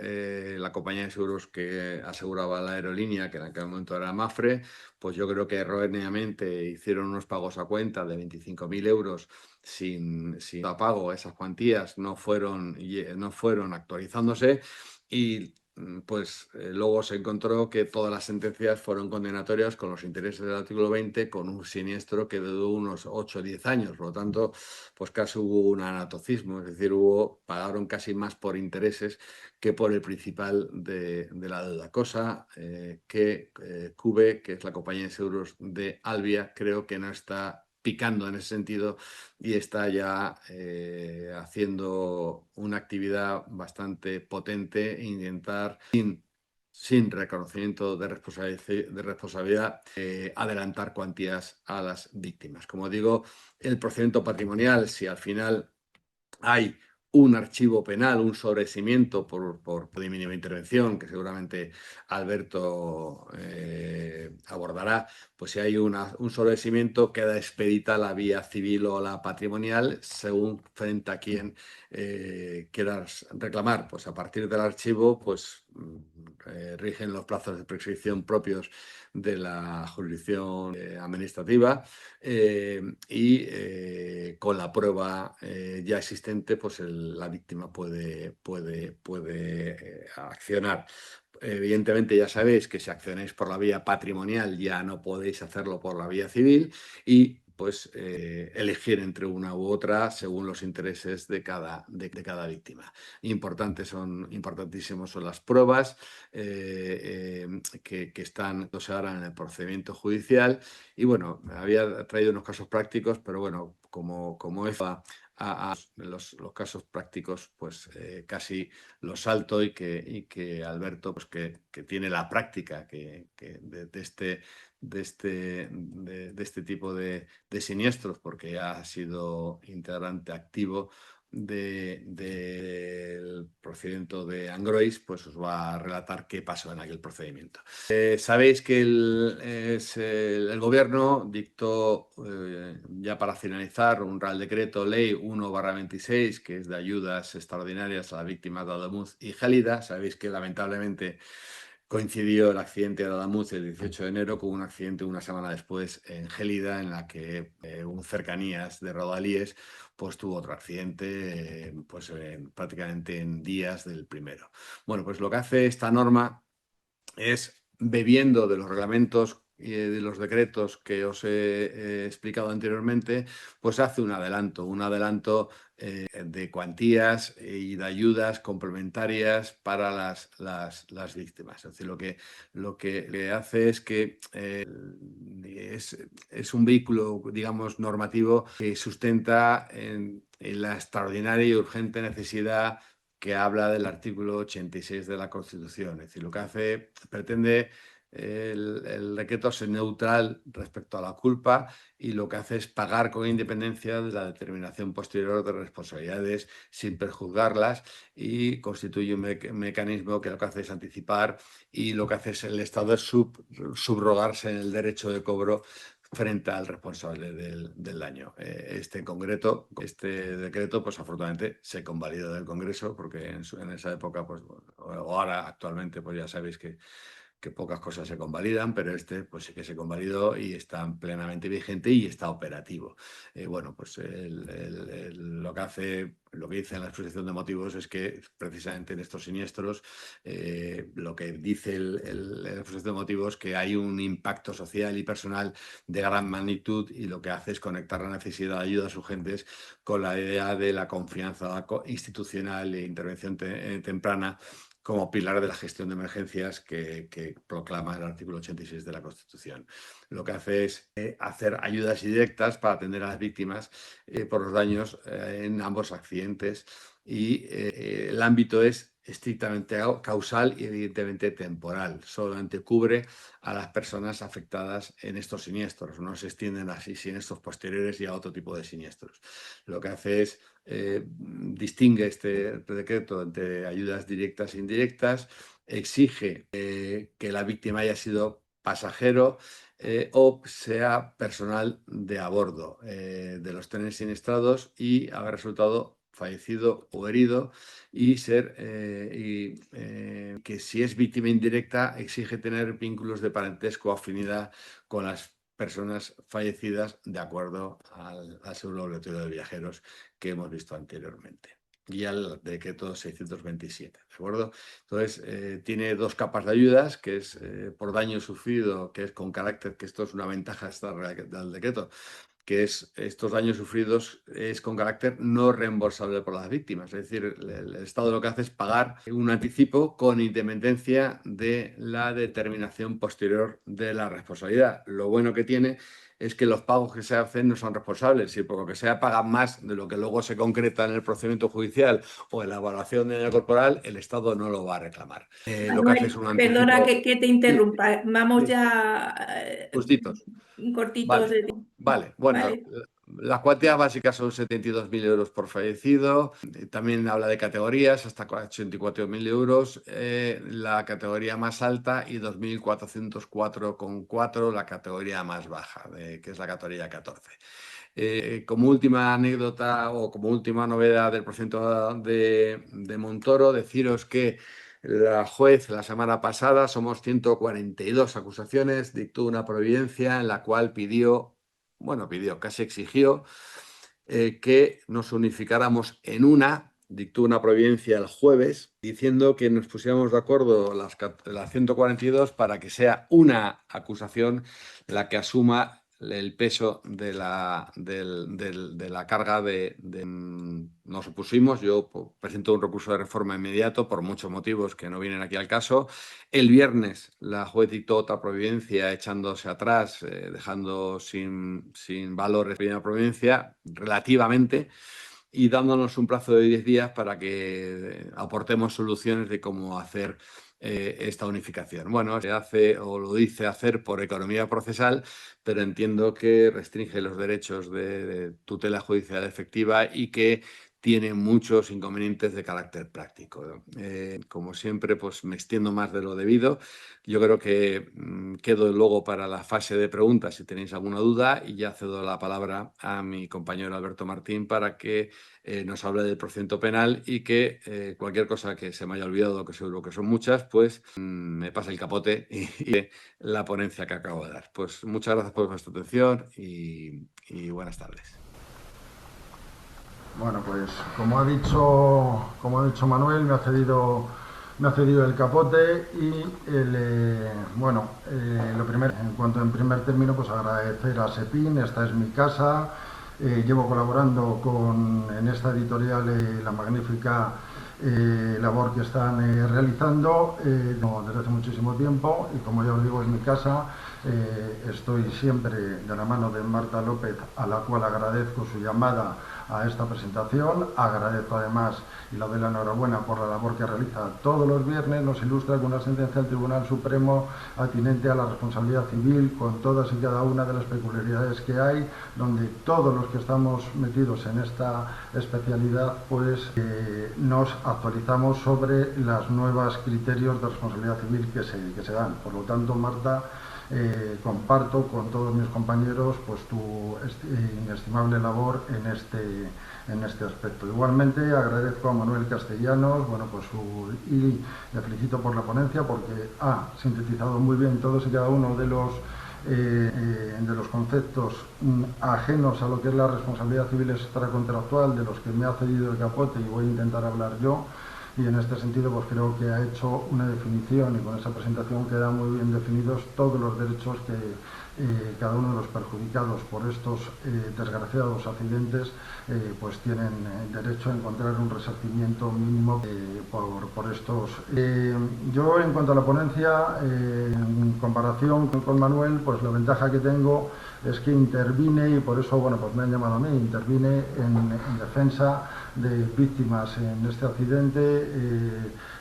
la compañía de seguros que aseguraba la aerolínea, que en aquel momento era Mafre, pues yo creo que erróneamente hicieron unos pagos a cuenta de 25.000 euros sin pago. Esas cuantías no fueron actualizándose, y pues luego se encontró que todas las sentencias fueron condenatorias con los intereses del artículo 20, con un siniestro que duró unos 8 o 10 años. Por lo tanto, pues casi hubo un anatocismo, es decir, pagaron casi más por intereses que por el principal de la deuda. Cosa que Cube, que es la compañía de seguros de Albia, creo que no está picando en ese sentido, y está ya haciendo una actividad bastante potente e intentar, sin reconocimiento de responsabilidad, adelantar cuantías a las víctimas. Como digo, el procedimiento patrimonial, si al final hay un archivo penal, un sobreseimiento por de mínima intervención, que seguramente Alberto abordará, pues si hay un sobreseimiento, queda expedita la vía civil o la patrimonial, según frente a quien quieras reclamar. Pues a partir del archivo, pues rigen los plazos de prescripción propios de la jurisdicción administrativa, y con la prueba ya existente, pues la víctima puede accionar. Evidentemente, ya sabéis que si accionáis por la vía patrimonial ya no podéis hacerlo por la vía civil, y pues elegir entre una u otra según los intereses de cada víctima. Importantísimos son las pruebas que están ahora en el procedimiento judicial. Y bueno, había traído unos casos prácticos, pero bueno, como es los casos prácticos, pues casi los salto, y que Alberto, pues que tiene la práctica de este tipo de siniestros, porque ha sido integrante activo del procedimiento de Angrois, pues os va a relatar qué pasó en aquel procedimiento. Sabéis que el Gobierno dictó, ya para finalizar, un Real Decreto Ley 1/26, que es de ayudas extraordinarias a las víctimas de Ademuz y Gélida. Sabéis que lamentablemente Coincidió el accidente de Adamuz el 18 de enero con un accidente una semana después en Gélida, en la que un cercanías de Rodalíes pues tuvo otro accidente prácticamente en días del primero. Bueno, pues lo que hace esta norma es, bebiendo de los reglamentos y de los decretos que os he explicado anteriormente, pues hace un adelanto de cuantías y de ayudas complementarias para las víctimas. Es decir, lo que hace es que es un vehículo, digamos, normativo que sustenta en la extraordinaria y urgente necesidad que habla del artículo 86 de la Constitución. Es decir, lo que pretende el decreto ser neutral respecto a la culpa, y lo que hace es pagar con independencia de la determinación posterior de responsabilidades sin perjuzgarlas, y constituye un mecanismo que lo que hace es anticipar, y lo que hace es el Estado es subrogarse en el derecho de cobro frente al responsable del daño. Este decreto, pues afortunadamente se convalidó del Congreso, porque en esa época, pues, o ahora actualmente, pues ya sabéis que pocas cosas se convalidan, pero este pues sí que se convalidó y está plenamente vigente y está operativo. Bueno, pues lo que dice en la exposición de motivos es que precisamente en estos siniestros, lo que dice la exposición de motivos es que hay un impacto social y personal de gran magnitud, y lo que hace es conectar la necesidad de ayudas urgentes con la idea de la confianza institucional e intervención temprana como pilar de la gestión de emergencias que proclama el artículo 86 de la Constitución. Lo que hace es hacer ayudas directas para atender a las víctimas por los daños en ambos accidentes, y el ámbito es estrictamente causal y evidentemente temporal. Solamente cubre a las personas afectadas en estos siniestros, no se extienden así siniestros posteriores y a otro tipo de siniestros. Lo que hace es distingue este decreto entre ayudas directas e indirectas, exige que la víctima haya sido pasajero o sea personal de a bordo de los trenes siniestrados y haber resultado fallecido o herido, y que si es víctima indirecta exige tener vínculos de parentesco o afinidad con las personas fallecidas de acuerdo al seguro obligatorio de viajeros que hemos visto anteriormente, y al decreto 627, ¿de acuerdo? Entonces, tiene dos capas de ayudas, que es por daño sufrido, que es con carácter, que esto es una ventaja del decreto, que es estos daños sufridos es con carácter no reembolsable por las víctimas. Es decir, el Estado lo que hace es pagar un anticipo con independencia de la determinación posterior de la responsabilidad. Lo bueno que tiene es que los pagos que se hacen no son responsables, y por lo que sea pagan más de lo que luego se concreta en el procedimiento judicial o en la evaluación de daño corporal, el Estado no lo va a reclamar. Lo que hace es Manuel, un perdona anticipo. que te Sí, interrumpa. Vamos sí, ya justitos. cortitos Vale, de tiempo. vale. Bueno, Vale. las cuantías básicas son 72.000 euros por fallecido. También habla de categorías, hasta 84.000 euros la categoría más alta, y 2.404,4 la categoría más baja, que es la categoría 14. Como última anécdota o como última novedad del procedimiento de Montoro, deciros que la juez la semana pasada, somos 142 acusaciones, dictó una providencia en la cual casi exigió que nos unificáramos en una. Dictó una providencia el jueves diciendo que nos pusiéramos de acuerdo las 142 para que sea una acusación la que asuma el peso de la carga nos opusimos. Yo presento un recurso de reforma inmediato por muchos motivos que no vienen aquí al caso. El viernes la juez dictó otra providencia echándose atrás, dejando sin valor la primera providencia relativamente, y dándonos un plazo de 10 días para que aportemos soluciones de cómo hacer esta unificación. Bueno, se hace o lo dice hacer por economía procesal, pero entiendo que restringe los derechos de tutela judicial efectiva y que tiene muchos inconvenientes de carácter práctico. Como siempre, pues me extiendo más de lo debido. Yo creo que quedo luego para la fase de preguntas si tenéis alguna duda, y ya cedo la palabra a mi compañero Alberto Martín para que nos hable del procedimiento penal, y que cualquier cosa que se me haya olvidado, que seguro que son muchas, pues me pasa el capote y la ponencia que acabo de dar. Pues muchas gracias por vuestra atención y buenas tardes. Bueno, pues como ha dicho Manuel, me ha cedido el capote y lo primero, en primer término, pues agradecer a SEPIN. Esta es mi casa. Llevo colaborando en esta editorial la magnífica labor que están realizando desde hace muchísimo tiempo, y como ya os digo, es mi casa. Estoy siempre de la mano de Marta López, a la cual agradezco su llamada a esta presentación. Agradezco además y le doy la enhorabuena por la labor que realiza todos los viernes. Nos ilustra con una sentencia del Tribunal Supremo atinente a la responsabilidad civil, con todas y cada una de las peculiaridades que hay, donde todos los que estamos metidos en esta especialidad pues nos actualizamos sobre los nuevos criterios de responsabilidad civil que se dan. Por lo tanto, Marta, comparto con todos mis compañeros pues tu inestimable labor en este aspecto. Igualmente agradezco a Manuel Castellanos, y le felicito por la ponencia, porque ha sintetizado muy bien todos y cada uno de los conceptos ajenos a lo que es la responsabilidad civil extracontractual, de los que me ha cedido el capote y voy a intentar hablar yo. Y en este sentido pues creo que ha hecho una definición, y con esa presentación quedan muy bien definidos todos los derechos que cada uno de los perjudicados por estos desgraciados accidentes pues tienen derecho a encontrar un resarcimiento mínimo por estos. Yo, en cuanto a la ponencia, en comparación con Manuel, pues la ventaja que tengo es que intervine, y por eso pues me han llamado a mí, intervine en defensa de víctimas en este accidente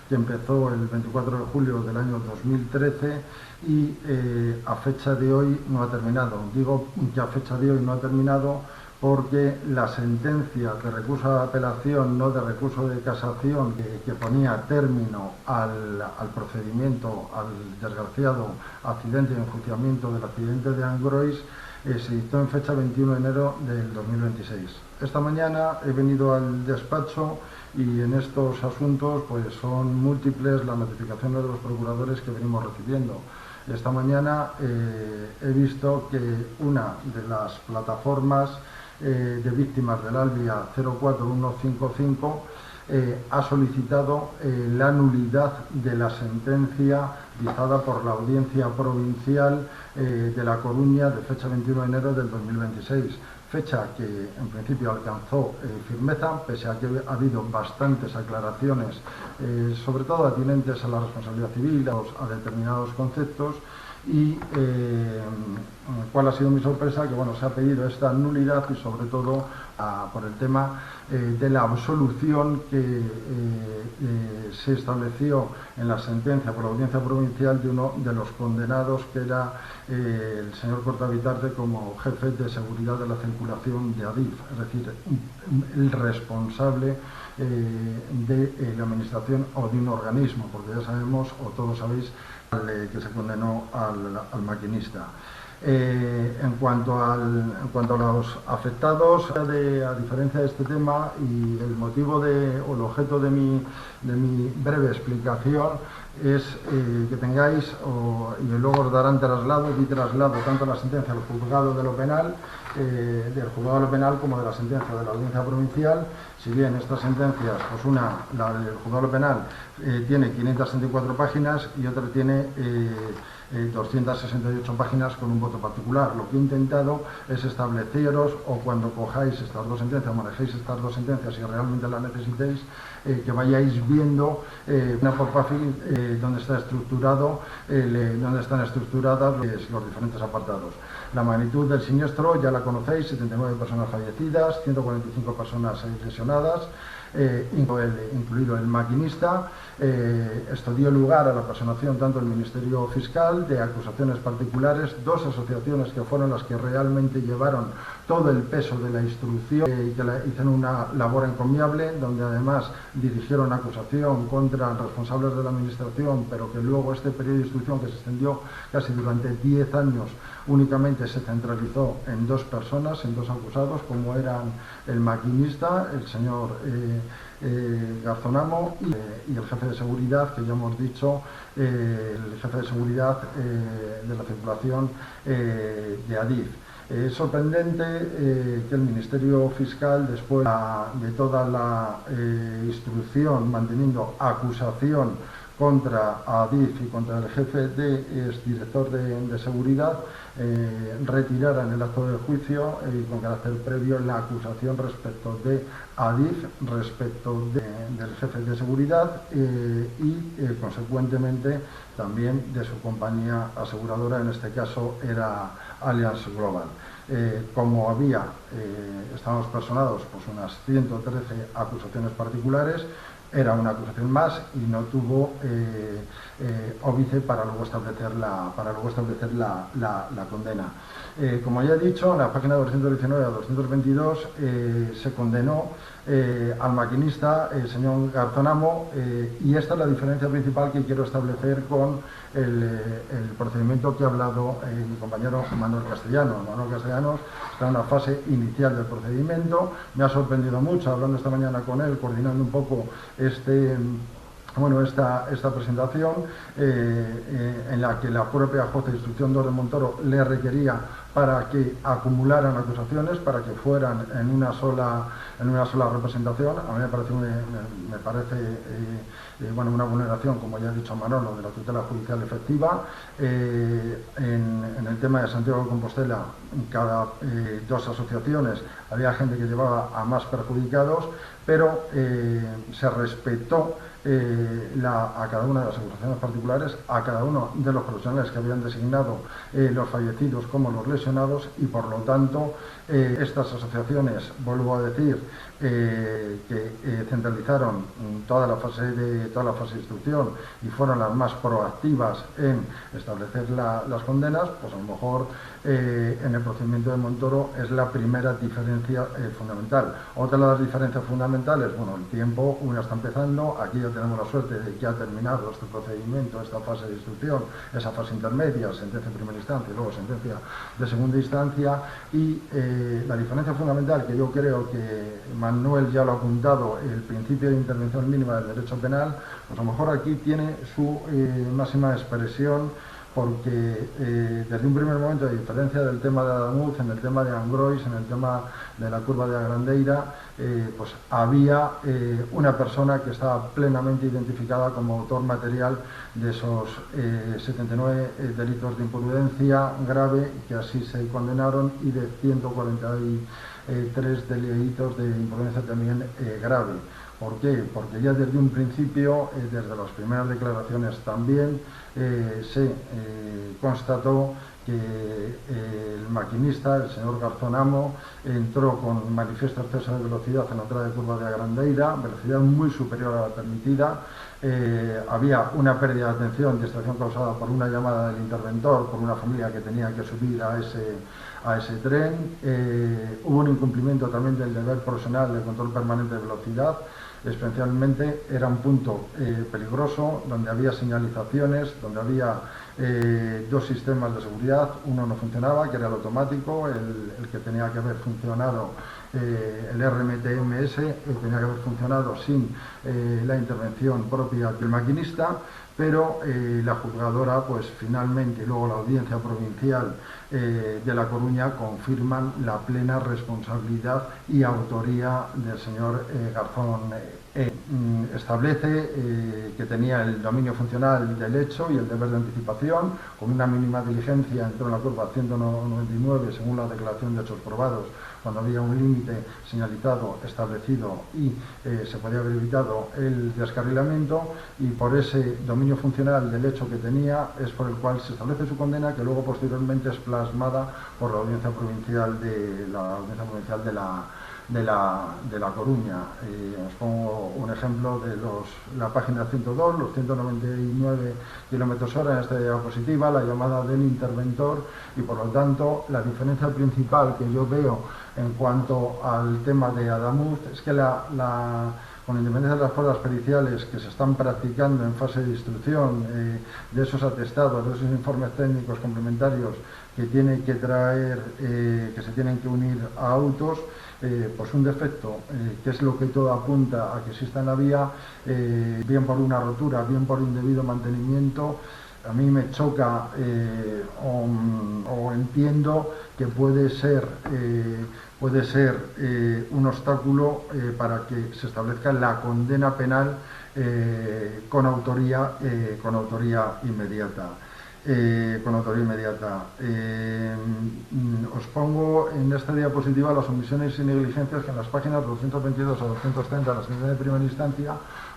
que empezó el 24 de julio del año 2013 y a fecha de hoy no ha terminado. Digo que a fecha de hoy no ha terminado porque la sentencia de recurso de apelación, no de recurso de casación, que ponía término al procedimiento, al desgraciado accidente y enjuiciamiento del accidente de Angrois, se dictó en fecha 21 de enero del 2026. Esta mañana he venido al despacho y en estos asuntos pues son múltiples las notificaciones de los procuradores que venimos recibiendo. Esta mañana he visto que una de las plataformas de víctimas del Albia 04155 ha solicitado la nulidad de la sentencia dictada por la Audiencia Provincial de La Coruña de fecha 21 de enero del 2026, fecha que en principio alcanzó firmeza, pese a que ha habido bastantes aclaraciones, sobre todo atinentes a la responsabilidad civil, a determinados conceptos. Y cuál ha sido mi sorpresa, que se ha pedido esta nulidad, y sobre todo por el tema de la absolución que se estableció en la sentencia por la Audiencia Provincial de uno de los condenados, que era el señor Cortavitarte, como jefe de seguridad de la circulación de Adif, es decir, el responsable de la administración o de un organismo, porque ya sabemos, o todos sabéis, que se condenó al maquinista. En cuanto a los afectados, a diferencia de este tema, y el motivo o el objeto de mi breve explicación es que tengáis, y luego os darán traslado tanto la sentencia del juzgado de lo penal, como de la sentencia de la Audiencia Provincial. Si bien estas sentencias, pues la del juzgado de lo penal tiene 564 páginas y otra tiene 268 páginas con un voto particular. Lo que he intentado es estableceros, o cuando cojáis estas dos sentencias, manejéis estas dos sentencias y realmente las necesitéis, que vayáis viendo por fácil dónde están estructuradas los diferentes apartados. La magnitud del siniestro ya la conocéis: 79 personas fallecidas, 145 personas lesionadas. incluido el maquinista. Esto dio lugar a la personación tanto del Ministerio Fiscal de acusaciones particulares, dos asociaciones que fueron las que realmente llevaron todo el peso de la instrucción y que hicieron una labor encomiable, donde además dirigieron acusación contra responsables de la administración, pero que luego este periodo de instrucción, que se extendió casi durante 10 años, únicamente se centralizó en dos personas, en dos acusados, como eran el maquinista, el señor Garzonamo, y el jefe de seguridad, que ya hemos dicho, el jefe de seguridad de la circulación de Adif. Es sorprendente que el Ministerio Fiscal, después de toda la instrucción manteniendo acusación contra Adif y contra el jefe de exdirector de seguridad, retiraran el acto de juicio y con carácter previo la acusación respecto de Adif, respecto del jefe de seguridad y consecuentemente también de su compañía aseguradora, en este caso era Allianz Global. Como estábamos personados pues unas 113 acusaciones particulares, era una acusación más y no tuvo óbice para luego establecer la condena. Como ya he dicho, en la página 219 a 222 se condenó al maquinista, el señor Garzonamo, y esta es la diferencia principal que quiero establecer con el procedimiento que ha hablado mi compañero Manuel Castellanos. Manuel Castellanos está en la fase inicial del procedimiento. Me ha sorprendido mucho, hablando esta mañana con él, coordinando un poco esta presentación, en la que la propia jueza de instrucción 2 de Montoro le requería para que acumularan acusaciones, para que fueran en una sola representación. A mí me parece una vulneración, como ya ha dicho Manolo, de la tutela judicial efectiva. En el tema de Santiago de Compostela, cada dos asociaciones había gente que llevaba a más perjudicados, pero se respetó a cada una de las acusaciones particulares, a cada uno de los profesionales que habían designado los fallecidos como los lesionados, y por lo tanto estas asociaciones, vuelvo a decir, que centralizaron toda la fase de instrucción y fueron las más proactivas en establecer las condenas, pues a lo mejor en el procedimiento de Montoro es la primera diferencia fundamental. Otra de las diferencias fundamentales, bueno, el tiempo, una está empezando, aquí ya tenemos la suerte de que ha terminado este procedimiento, esta fase de instrucción, esa fase intermedia, sentencia de primera instancia y luego sentencia de segunda instancia, y la diferencia fundamental, que yo creo que Manuel ya lo ha apuntado, el principio de intervención mínima del derecho penal, pues a lo mejor aquí tiene su máxima expresión, porque desde un primer momento, a diferencia del tema de Adamuz, en el tema de Angrois, en el tema de la curva de Agrandeira, pues había una persona que estaba plenamente identificada como autor material de esos 79 delitos de imprudencia grave, que así se condenaron, y de 143 delitos de imprudencia también grave. ¿Por qué? Porque ya desde un principio, desde las primeras declaraciones también, se constató que el maquinista, el señor Garzonamo, entró con manifiesto exceso de velocidad en la entrada de curva de Agrandeira, velocidad muy superior a la permitida. Había una pérdida de atención, distracción causada por una llamada del interventor, por una familia que tenía que subir a ese tren. Hubo un incumplimiento también del deber profesional de control permanente de velocidad. Especialmente era un punto peligroso, donde había señalizaciones, donde había dos sistemas de seguridad. Uno no funcionaba, que era el automático, el que tenía que haber funcionado, el RMTMS, tenía que haber funcionado sin la intervención propia del maquinista, pero la juzgadora, pues finalmente, y luego la audiencia provincial de La Coruña, confirman la plena responsabilidad y autoría del señor Garzón. Establece que tenía el dominio funcional del hecho y el deber de anticipación, con una mínima diligencia entró en la curva 199 según la declaración de hechos probados, cuando había un límite señalizado, establecido, y se podía haber evitado el descarrilamiento, y por ese dominio funcional del hecho que tenía es por el cual se establece su condena, que luego posteriormente es plasmada por la audiencia provincial de de La Coruña. Os pongo un ejemplo de la página 102, los 199 km/h en esta diapositiva, la llamada del interventor, y por lo tanto la diferencia principal que yo veo en cuanto al tema de Adamuz es que con independencia de las pruebas periciales que se están practicando en fase de instrucción, de esos atestados, de esos informes técnicos complementarios que tiene que traer, que se tienen que unir a autos, pues un defecto, que es lo que todo apunta a que exista en la vía, bien por una rotura, bien por indebido mantenimiento, a mí me choca o entiendo que puede ser un obstáculo para que se establezca la condena penal con autoría inmediata. Os pongo en esta diapositiva las omisiones y negligencias que en las páginas 222 a 230 de la sentencia de primera instancia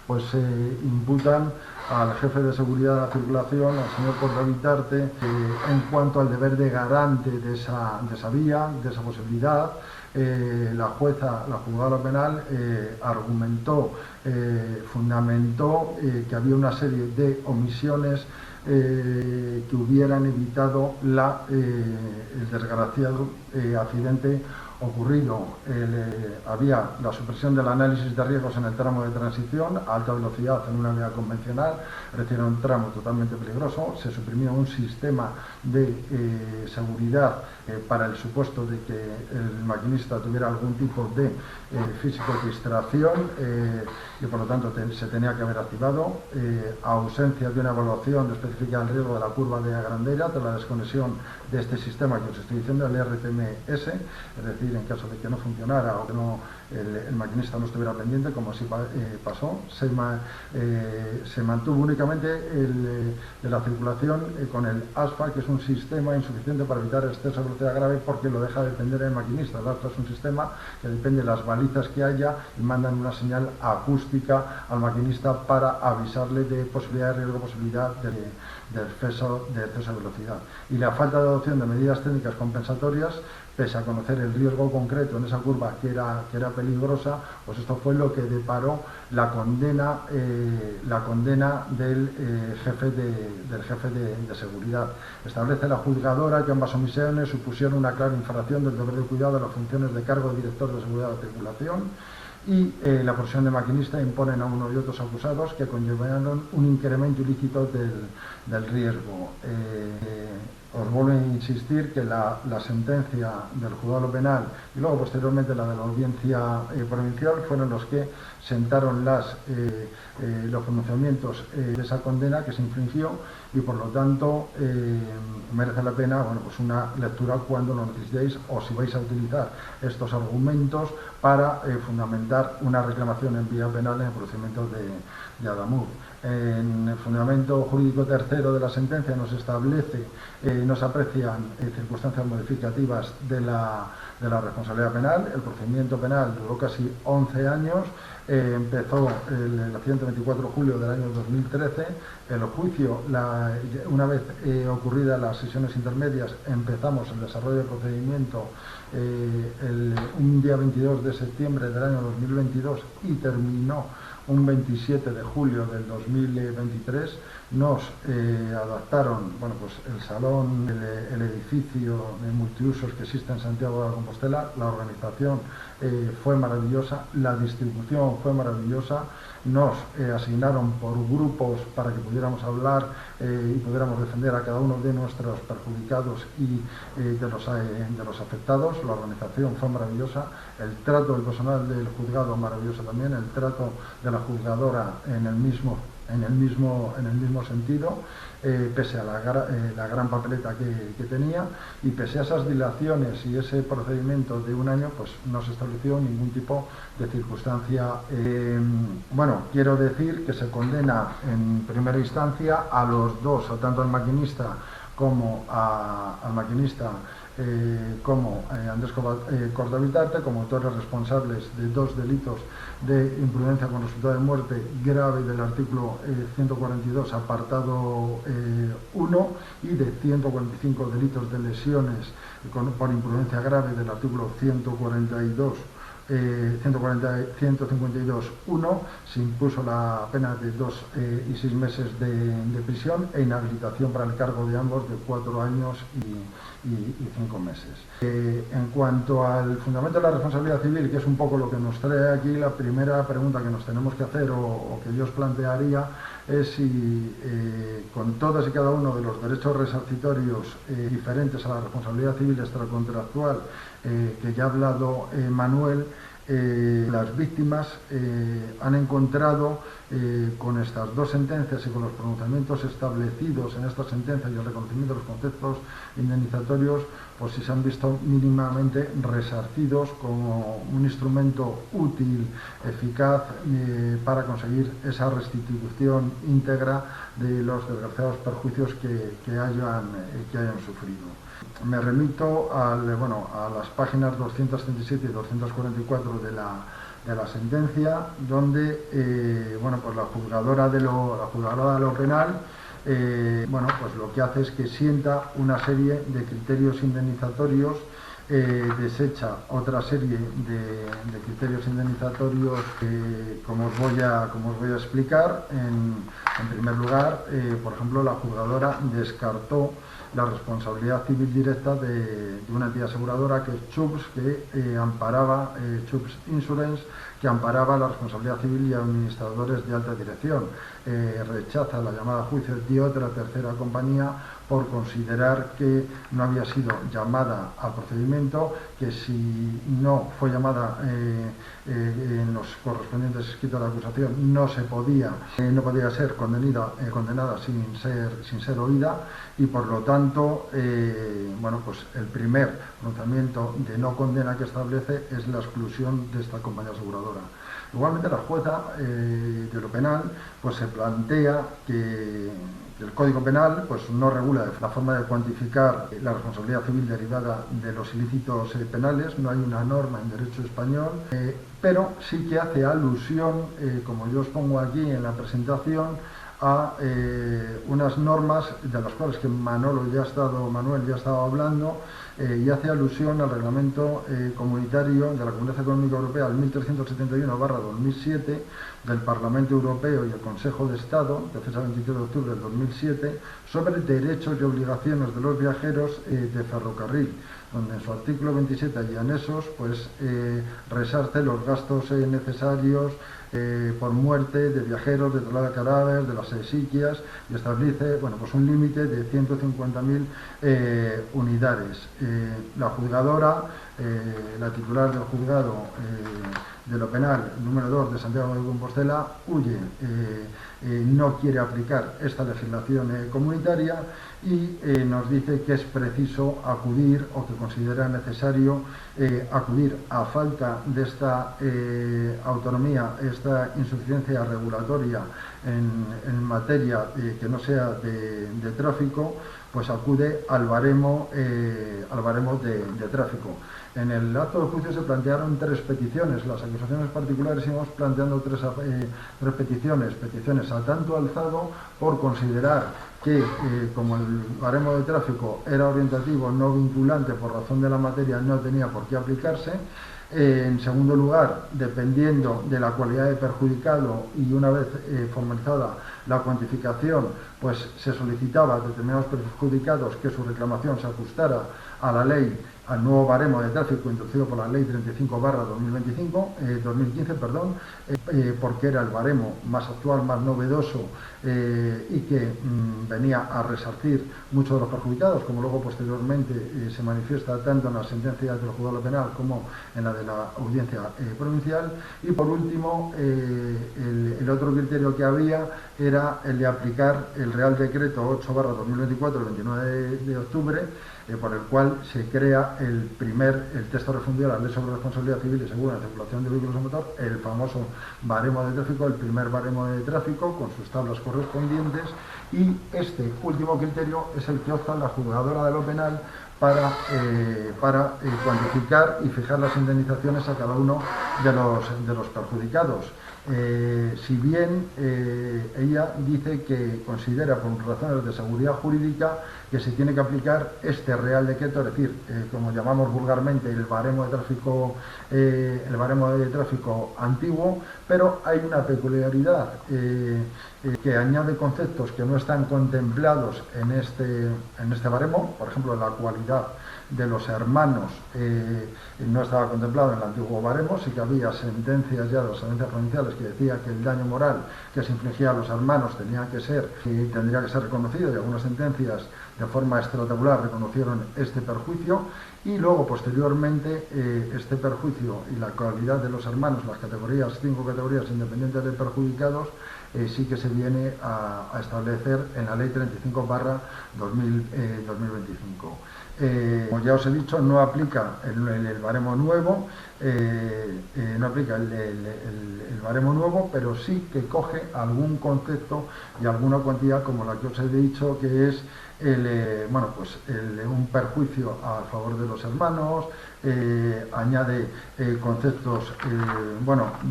pues se imputan al jefe de seguridad de la circulación, al señor Corda-Bitarte, en cuanto al deber de garante de esa vía, de esa posibilidad. La juzgadora penal fundamentó que había una serie de omisiones que hubieran evitado el desgraciado accidente ocurrido. Había la supresión del análisis de riesgos en el tramo de transición a alta velocidad en una vía convencional, es decir, un tramo totalmente peligroso. Se suprimió un sistema de seguridad para el supuesto de que el maquinista tuviera algún tipo de físico-distracción y por lo tanto se tenía que haber activado. Ausencia de una evaluación específica del riesgo de la curva de Agrandera, de la desconexión de este sistema que os estoy diciendo, el RTMS, es decir, en caso de que no funcionara o que el maquinista no estuviera pendiente, como así pasó, se mantuvo únicamente de la circulación con el ASFA, que es un sistema insuficiente para evitar exceso de velocidad grave porque lo deja depender del maquinista. El ASFA es un sistema que depende de las balizas que haya y mandan una señal acústica al maquinista para avisarle de posibilidad de riesgo, posibilidad de exceso de velocidad. Y la falta de adopción de medidas técnicas compensatorias, pese a conocer el riesgo concreto en esa curva que era peligrosa, pues esto fue lo que deparó la condena del jefe de seguridad. Establece la juzgadora que ambas omisiones supusieron una clara infracción del deber de cuidado de las funciones de cargo de director de seguridad de la circulación, y la profesión de maquinista imponen a uno y otros acusados que conllevaron un incremento ilícito del riesgo. Os vuelvo a insistir que la sentencia del juzgado penal y luego posteriormente la de la audiencia provincial fueron los que sentaron los pronunciamientos de esa condena que se infringió, y por lo tanto merece la pena pues una lectura cuando lo necesitéis o si vais a utilizar estos argumentos para fundamentar una reclamación en vía penal en el procedimiento de Adamuz. En el fundamento jurídico tercero de la sentencia nos aprecian circunstancias modificativas de la responsabilidad penal. El procedimiento penal duró casi 11 años, empezó el accidente 24 de julio del año 2013, el juicio, una vez ocurridas las sesiones intermedias, empezamos el desarrollo del procedimiento un día 22 de septiembre del año 2022 y terminó un 27 de julio del 2023. Nos adaptaron pues el salón, el edificio de multiusos que existe en Santiago de Compostela. La organización fue maravillosa, la distribución fue maravillosa. Nos asignaron por grupos para que pudiéramos hablar y pudiéramos defender a cada uno de nuestros perjudicados y de los afectados. La organización fue maravillosa, el trato del personal del juzgado maravilloso también, el trato de la juzgadora en el mismo sentido, pese a la gran papeleta que tenía, y pese a esas dilaciones y ese procedimiento de un año, pues no se estableció ningún tipo de circunstancia. Quiero decir que se condena en primera instancia a los dos, tanto al maquinista como al maquinista como Andrés Corda-Bitarte, como autores responsables de dos delitos de imprudencia con resultado de muerte grave del artículo 142 apartado 1 y de 145 delitos de lesiones por imprudencia grave del artículo 142 152.1 se impuso la pena de 2 y 6 meses de prisión e inhabilitación para el cargo de ambos de 4 años y 5 meses. En cuanto al fundamento de la responsabilidad civil, que es un poco lo que nos trae aquí, la primera pregunta que nos tenemos que hacer o que yo os plantearía es si con todos y cada uno de los derechos resarcitorios diferentes a la responsabilidad civil extracontractual que ya ha hablado Manuel, las víctimas han encontrado con estas dos sentencias y con los pronunciamientos establecidos en estas sentencias y el reconocimiento de los conceptos indemnizatorios, pues si se han visto mínimamente resarcidos como un instrumento útil, eficaz para conseguir esa restitución íntegra de los desgraciados perjuicios que hayan sufrido. Me remito a las páginas 237 y 244 de la sentencia, donde pues la juzgadora de lo penal pues lo que hace es que sienta una serie de criterios indemnizatorios, desecha otra serie de criterios indemnizatorios como os voy a explicar. En primer lugar, por ejemplo, la juzgadora descartó la responsabilidad civil directa de una entidad aseguradora que es Chubbs, que amparaba Chubbs Insurance, que amparaba la responsabilidad civil y administradores de alta dirección. Rechaza la llamada a juicio de otra tercera compañía por considerar que no había sido llamada al procedimiento, que si no fue llamada en los correspondientes escritos de acusación no podía ser condenada sin ser oída, y por lo tanto pues el primer pronunciamiento de no condena que establece es la exclusión de esta compañía aseguradora. Igualmente, la jueza de lo penal pues se plantea que el Código Penal pues no regula la forma de cuantificar la responsabilidad civil derivada de los ilícitos penales, no hay una norma en derecho español, pero sí que hace alusión, como yo os pongo aquí en la presentación, a unas normas de las cuales que Manuel ya ha estado hablando, y hace alusión al reglamento comunitario de la Comunidad Económica Europea, el 1371/2007 del Parlamento Europeo y el Consejo de Estado, de fecha 23 de octubre del 2007, sobre derechos y obligaciones de los viajeros de ferrocarril, donde en su artículo 27 y anexos pues resarce los gastos necesarios por muerte de viajeros, de traslado de cadáveres, de las exequias, y establece pues un límite de 150.000 unidades. La juzgadora, la titular del juzgado de lo penal número 2 de Santiago de Compostela, huye, no quiere aplicar esta legislación comunitaria y nos dice que es preciso acudir, o que considera necesario acudir, a falta de esta autonomía, esta insuficiencia regulatoria en materia que no sea de tráfico, pues acude al baremo de tráfico. En el acto de juicio se plantearon 3 peticiones. Las acusaciones particulares íbamos planteando 3 peticiones a tanto alzado por considerar que como el baremo de tráfico era orientativo, no vinculante por razón de la materia, no tenía por qué aplicarse. En segundo lugar, dependiendo de la cualidad de perjudicado y una vez formalizada la cuantificación, pues se solicitaba a determinados perjudicados que su reclamación se ajustara a la ley, al nuevo baremo de tráfico introducido por la ley 35/2015, porque era el baremo más actual, más novedoso y que venía a resarcir muchos de los perjudicados, como luego posteriormente se manifiesta tanto en las sentencias del juzgado penal como en la de la audiencia provincial. Y por último, el otro criterio que había era el de aplicar el Real Decreto 8/2024, el 29 de octubre, por el cual se crea el texto refundido de la Ley sobre Responsabilidad Civil y Segura en la Circulación de Vehículos a Motor, el famoso baremo de tráfico, el primer baremo de tráfico con sus tablas correspondientes, y este último criterio es el que opta la juzgadora de lo penal para cuantificar y fijar las indemnizaciones a cada uno de los perjudicados. Si bien ella dice que considera por razones de seguridad jurídica que se tiene que aplicar este Real Decreto, es decir, como llamamos vulgarmente el baremo de tráfico antiguo, pero hay una peculiaridad que añade conceptos que no están contemplados en este baremo. Por ejemplo, la cualidad de los hermanos no estaba contemplado en el antiguo baremo. Sí que había sentencias ya de las sentencias provinciales que decía que el daño moral que se infligía a los hermanos tendría que ser reconocido, y algunas sentencias de forma extratabular reconocieron este perjuicio, y luego posteriormente este perjuicio y la calidad de los hermanos, las 5 categorías independientes de perjudicados, sí que se viene a establecer en la Ley 35/2025. Como ya os he dicho, no aplica el baremo nuevo, pero sí que coge algún concepto y alguna cuantía, como la que os he dicho, que es un perjuicio a favor de los hermanos. Añade conceptos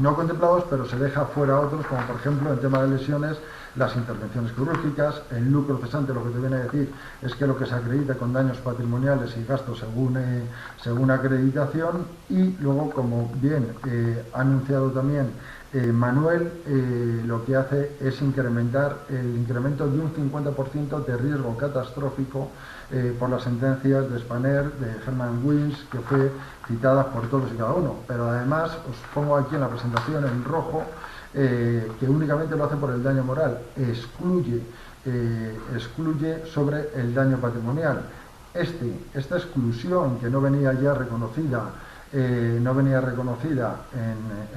no contemplados, pero se deja fuera otros, como por ejemplo en tema de lesiones, las intervenciones quirúrgicas. El lucro cesante lo que te viene a decir es que lo que se acredita con daños patrimoniales y gastos según acreditación. Y luego, como bien ha anunciado también Manuel, lo que hace es incrementar el incremento de un 50% de riesgo catastrófico por las sentencias de Spanair, de Herman Wins, que fue citadas por todos y cada uno. Pero además os pongo aquí en la presentación en rojo que únicamente lo hace por el daño moral, excluye sobre el daño patrimonial. Esta exclusión, que no venía ya reconocida, en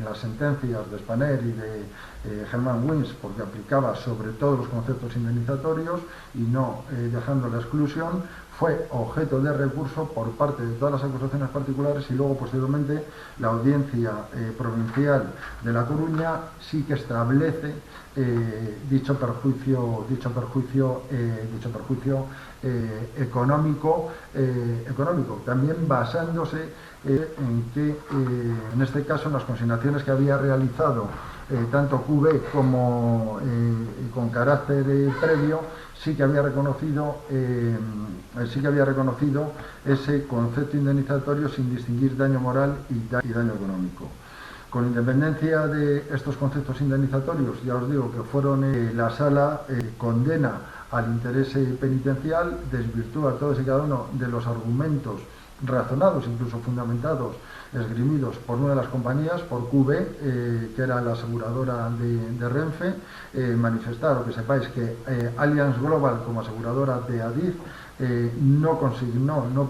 las sentencias de Spanair y de Herman Wins, porque aplicaba sobre todos los conceptos indemnizatorios y no dejando la exclusión, fue objeto de recurso por parte de todas las acusaciones particulares, y luego posteriormente la Audiencia Provincial de La Coruña sí que establece dicho perjuicio económico, también basándose en que en este caso en las consignaciones que había realizado tanto QB como con carácter previo, sí que había reconocido ese concepto indemnizatorio sin distinguir daño moral y daño económico. Con independencia de estos conceptos indemnizatorios, ya os digo que fueron la sala condena al interés penitencial, desvirtúa todos y cada uno de los argumentos razonados, incluso fundamentados, esgrimidos por una de las compañías, por QB, que era la aseguradora de Renfe. Manifestar, o que sepáis, que Allianz Global, como aseguradora de Adif, no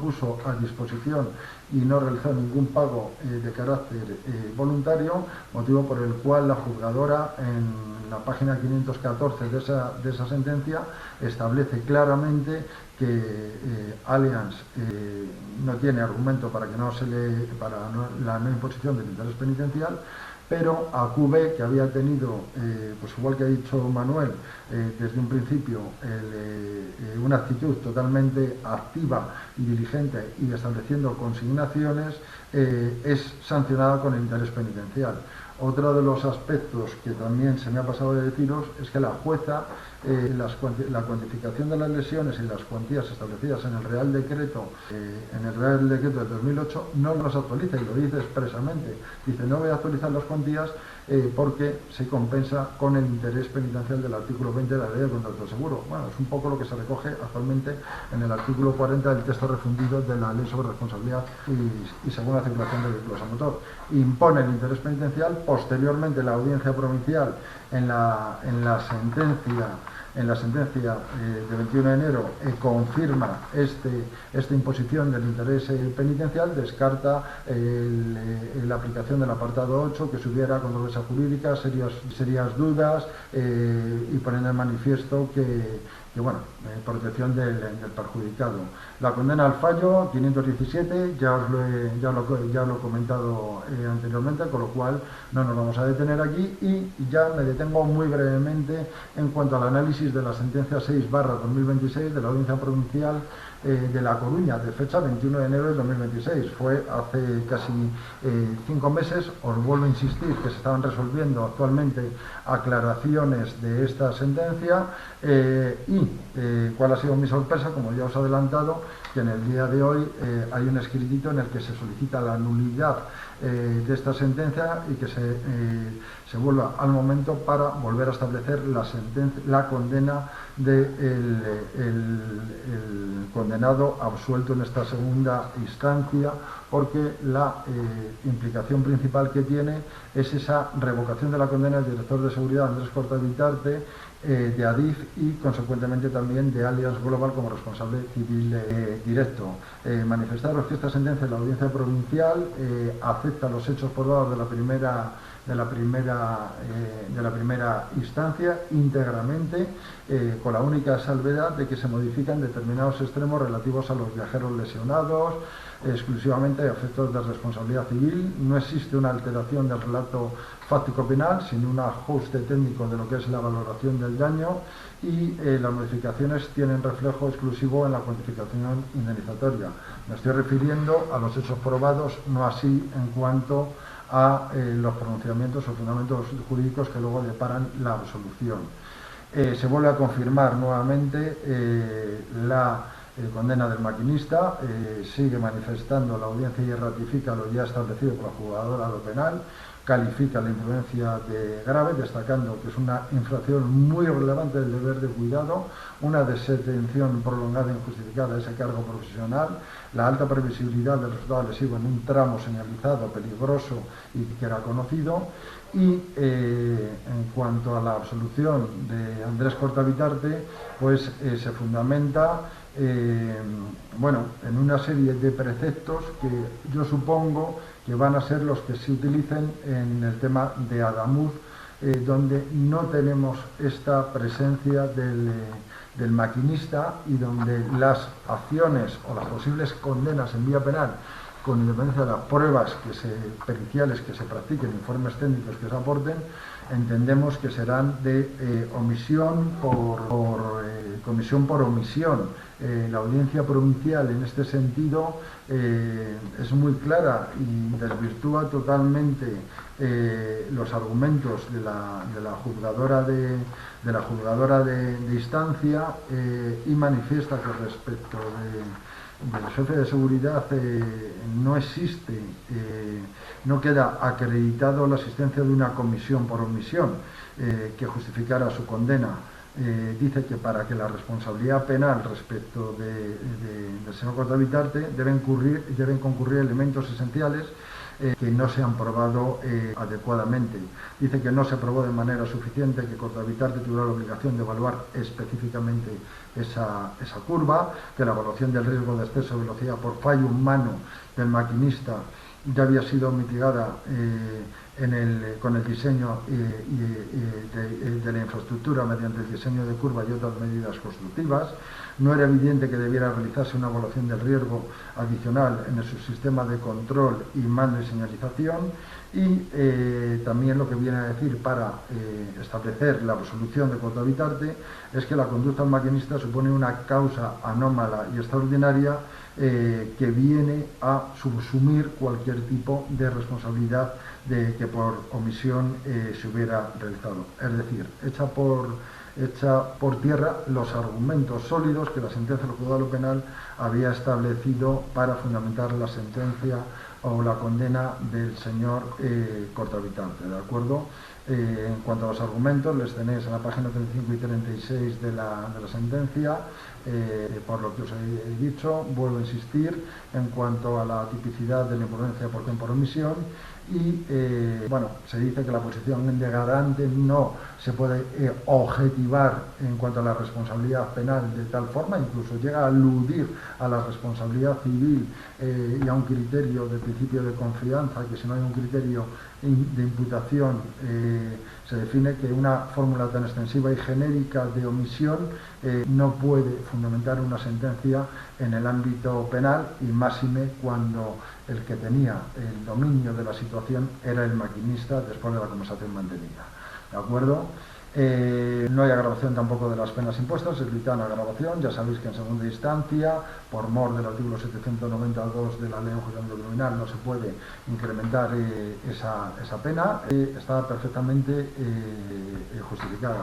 puso a disposición y no realizó ningún pago de carácter voluntario, motivo por el cual la juzgadora, en la página 514 de esa sentencia, establece claramente que Allianz no tiene argumento para la no imposición del interés penitencial, pero a QB, que había tenido, pues igual que ha dicho Manuel, desde un principio una actitud totalmente activa y diligente y estableciendo consignaciones, es sancionada con el interés penitencial. Otro de los aspectos que también se me ha pasado de deciros es que la jueza, la cuantificación de las lesiones y las cuantías establecidas en el Real Decreto del 2008, no las actualiza, y lo dice expresamente. Dice: no voy a actualizar las cuantías porque se compensa con el interés penitencial del artículo 20 de la Ley de Contrato de Seguro. Bueno, es un poco lo que se recoge actualmente en el artículo 40 del texto refundido de la Ley sobre Responsabilidad y Segunda Circulación de Vehículos a Motor. Impone el interés penitencial. Posteriormente, la Audiencia Provincial, en la sentencia de 21 de enero, confirma esta imposición del interés penitencial, descarta la aplicación del apartado 8, que subiera controversia jurídica, serias dudas, y poniendo en manifiesto protección del perjudicado. La condena al fallo 517, ya lo he comentado anteriormente, con lo cual no nos vamos a detener aquí, y ya me detengo muy brevemente en cuanto al análisis análisis de la sentencia 6/2026 de la Audiencia Provincial de La Coruña, de fecha 21 de enero de 2026. Fue hace casi 5 meses. Os vuelvo a insistir que se estaban resolviendo actualmente aclaraciones de esta sentencia cuál ha sido mi sorpresa, como ya os he adelantado, que en el día de hoy hay un escritito en el que se solicita la nulidad de esta sentencia y que se vuelva al momento para volver a establecer la condena del condenado absuelto en esta segunda instancia, porque la implicación principal que tiene es esa revocación de la condena del director de seguridad Andrés Corta-Bitarte, de Adif y consecuentemente también de Allianz Global como responsable civil directo. Manifestaros que esta sentencia de la Audiencia Provincial acepta los hechos probados de la primera instancia íntegramente, con la única salvedad de que se modifican determinados extremos relativos a los viajeros lesionados, exclusivamente a efectos de responsabilidad civil. No existe una alteración del relato fáctico penal, sino un ajuste técnico de lo que es la valoración del daño, y las modificaciones tienen reflejo exclusivo en la cuantificación indemnizatoria. Me estoy refiriendo a los hechos probados, no así en cuanto a los pronunciamientos o fundamentos jurídicos que luego deparan la absolución. Se vuelve a confirmar nuevamente la condena del maquinista. Sigue manifestando la audiencia y ratifica lo ya establecido por la juzgadora de lo penal, califica la imprudencia de grave, destacando que es una infracción muy relevante del deber de cuidado, una desatención prolongada e injustificada de ese cargo profesional, la alta previsibilidad del resultado lesivo en un tramo señalizado, peligroso y que era conocido. Y en cuanto a la absolución de Andrés Corta-Bitarte, pues se fundamenta en una serie de preceptos que yo supongo que van a ser los que se utilicen en el tema de Adamuz, donde no tenemos esta presencia del maquinista y donde las acciones o las posibles condenas en vía penal, con independencia de las pruebas periciales que se practiquen, informes técnicos que se aporten, entendemos que serán de omisión comisión por omisión. La Audiencia Provincial en este sentido es muy clara y desvirtúa totalmente los argumentos de la juzgadora de instancia, y manifiesta que respecto del jefe de seguridad no existe, no queda acreditado la existencia de una comisión por omisión que justificara su condena. Dice que para que la responsabilidad penal respecto del señor Corta-Bitarte deben concurrir elementos esenciales que no se han probado adecuadamente. Dice que no se probó de manera suficiente que Corta-Bitarte tuviera la obligación de evaluar específicamente esa curva, que la evaluación del riesgo de exceso de velocidad por fallo humano del maquinista ya había sido mitigada con el diseño de la infraestructura mediante el diseño de curva y otras medidas constructivas. No era evidente que debiera realizarse una evaluación del riesgo adicional en el subsistema de control y mando y señalización, y también lo que viene a decir para establecer la absolución de Corta-Bitarte es que la conducta del maquinista supone una causa anómala y extraordinaria que viene a subsumir cualquier tipo de responsabilidad que por omisión se hubiera realizado. Es decir, echa por tierra los argumentos sólidos que la sentencia del juzgado penal había establecido para fundamentar la sentencia o la condena del señor Corta-Bitarte, ¿de acuerdo? En cuanto a los argumentos, les tenéis en la página 35 y 36 de la sentencia. Por lo que os he dicho, vuelvo a insistir en cuanto a la tipicidad de la imprudencia por omisión, y se dice que la posición de garante no se puede objetivar en cuanto a la responsabilidad penal de tal forma, incluso llega a aludir a la responsabilidad civil y a un criterio de principio de confianza, que si no hay un criterio de imputación se define que una fórmula tan extensiva y genérica de omisión no puede fundamentar una sentencia en el ámbito penal, y máxime cuando el que tenía el dominio de la situación era el maquinista después de la conversación mantenida. ¿De acuerdo? No hay agravación tampoco de las penas impuestas, es vital la agravación. Ya sabéis que en segunda instancia, por mor del artículo 792 de la Ley de Enjuiciamiento Criminal, no se puede incrementar esa pena. Está perfectamente justificada.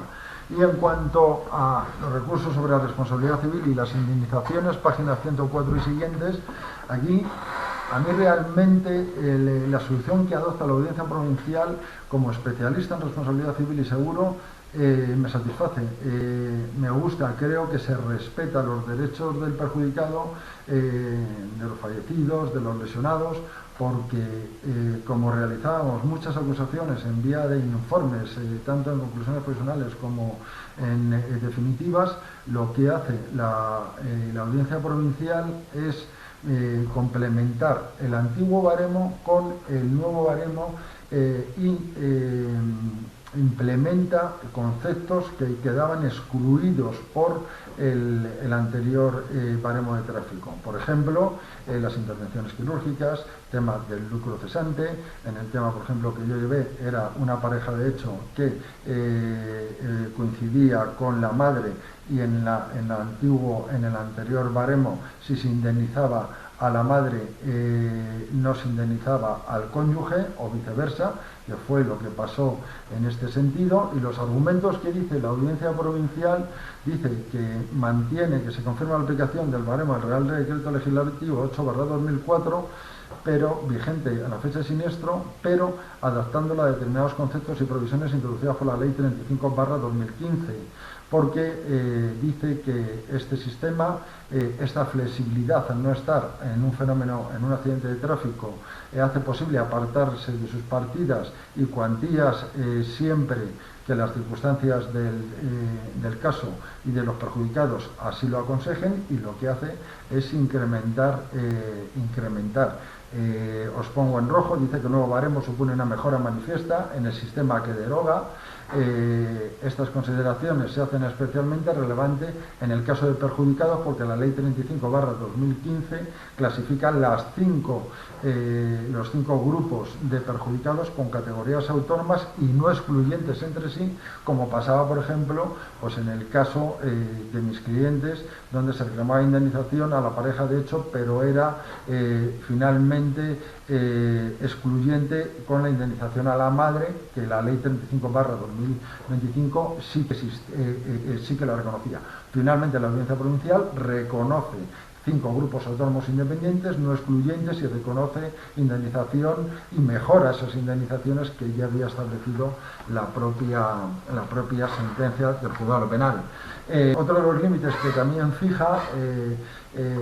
Y en cuanto a los recursos sobre la responsabilidad civil y las indemnizaciones, páginas 104 y siguientes, aquí a mí realmente la solución que adopta la Audiencia Provincial como especialista en responsabilidad civil y seguro me satisface, me gusta, creo que se respeta los derechos del perjudicado, de los fallecidos, de los lesionados, porque como realizábamos muchas acusaciones en vía de informes, tanto en conclusiones provisionales como en definitivas, lo que hace la Audiencia Provincial es complementar el antiguo baremo con el nuevo baremo y implementa conceptos que quedaban excluidos por el anterior baremo de tráfico. Por ejemplo, las intervenciones quirúrgicas, temas del lucro cesante. En el tema, por ejemplo, que yo llevé, era una pareja de hecho que coincidía con la madre, y en el anterior baremo, si se indemnizaba a la madre, no se indemnizaba al cónyuge, o viceversa, que fue lo que pasó en este sentido. Y los argumentos que dice la Audiencia Provincial, dice que mantiene que se confirma la aplicación del baremo del Real Decreto Legislativo 8/2004, pero vigente a la fecha de siniestro, pero adaptándola a determinados conceptos y provisiones introducidas por la Ley 35/2015, porque dice que este sistema, esta flexibilidad al no estar en un fenómeno, en un accidente de tráfico, hace posible apartarse de sus partidas y cuantías siempre que las circunstancias del caso y de los perjudicados así lo aconsejen, y lo que hace es incrementar. Os pongo en rojo, dice que el nuevo baremo supone una mejora manifiesta en el sistema que deroga. Estas consideraciones se hacen especialmente relevantes en el caso de perjudicados, porque la Ley 35/2015 clasifica los 5 grupos de perjudicados con categorías autónomas y no excluyentes entre sí, como pasaba, por ejemplo, pues en el caso de mis clientes, donde se reclamaba indemnización a la pareja de hecho, pero era finalmente excluyente con la indemnización a la madre, que la Ley 35/2025 sí que la reconocía. Finalmente la Audiencia Provincial reconoce 5 grupos autónomos independientes, no excluyentes, y reconoce indemnización y mejora esas indemnizaciones que ya había establecido la propia sentencia del juzgado penal. Otro de los límites que también fija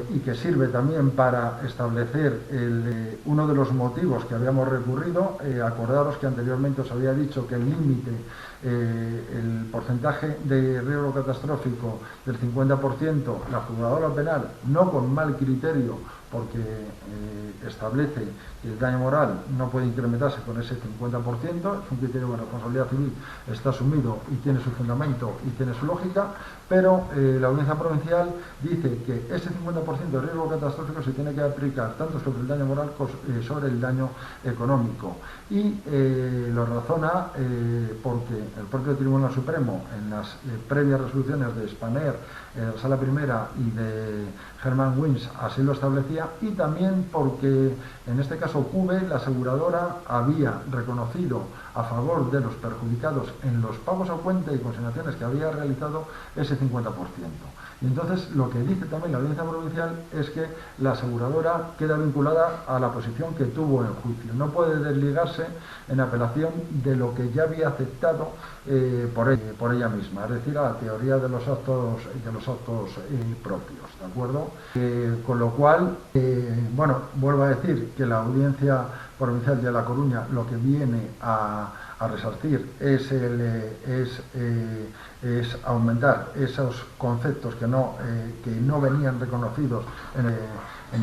y que sirve también para establecer uno de los motivos que habíamos recurrido, acordaros que anteriormente os había dicho que el límite, el porcentaje de riesgo catastrófico del 50%, la juzgadora penal, no con mal criterio, porque establece que el daño moral no puede incrementarse con ese 50%, es un criterio de responsabilidad civil, está asumido y tiene su fundamento y tiene su lógica, pero la Audiencia Provincial dice que ese 50% de riesgo catastrófico se tiene que aplicar tanto sobre el daño moral como sobre el daño económico, y lo razona porque el propio Tribunal Supremo, en las previas resoluciones de Spanair, de la Sala Primera, y de Herman Wins, así lo establecía, y también porque en este caso CUBE, la aseguradora, había reconocido a favor de los perjudicados en los pagos a cuenta y consignaciones que había realizado ese 50%. Y entonces lo que dice también la Audiencia Provincial es que la aseguradora queda vinculada a la posición que tuvo en juicio, no puede desligarse en apelación de lo que ya había aceptado por ella misma, es decir, a la teoría de los actos propios, ¿de acuerdo? Con lo cual, bueno, vuelvo a decir que la Audiencia Provincial de La Coruña lo que viene a resarcir es aumentar esos conceptos que no venían reconocidos en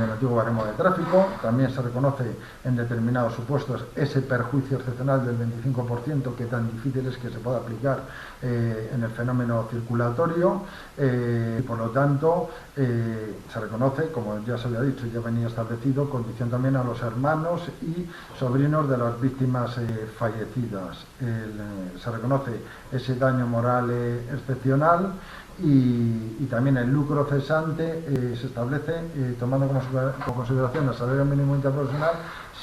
el antiguo baremo de tráfico. También se reconoce en determinados supuestos ese perjuicio excepcional del 25%, que tan difícil es que se pueda aplicar en el fenómeno circulatorio, y por lo tanto se reconoce, como ya se había dicho, ya venía establecido, condición también a los hermanos y y sobrinos de las víctimas fallecidas. Se reconoce ese daño moral excepcional y también el lucro cesante se establece tomando como consideración el salario mínimo interprofesional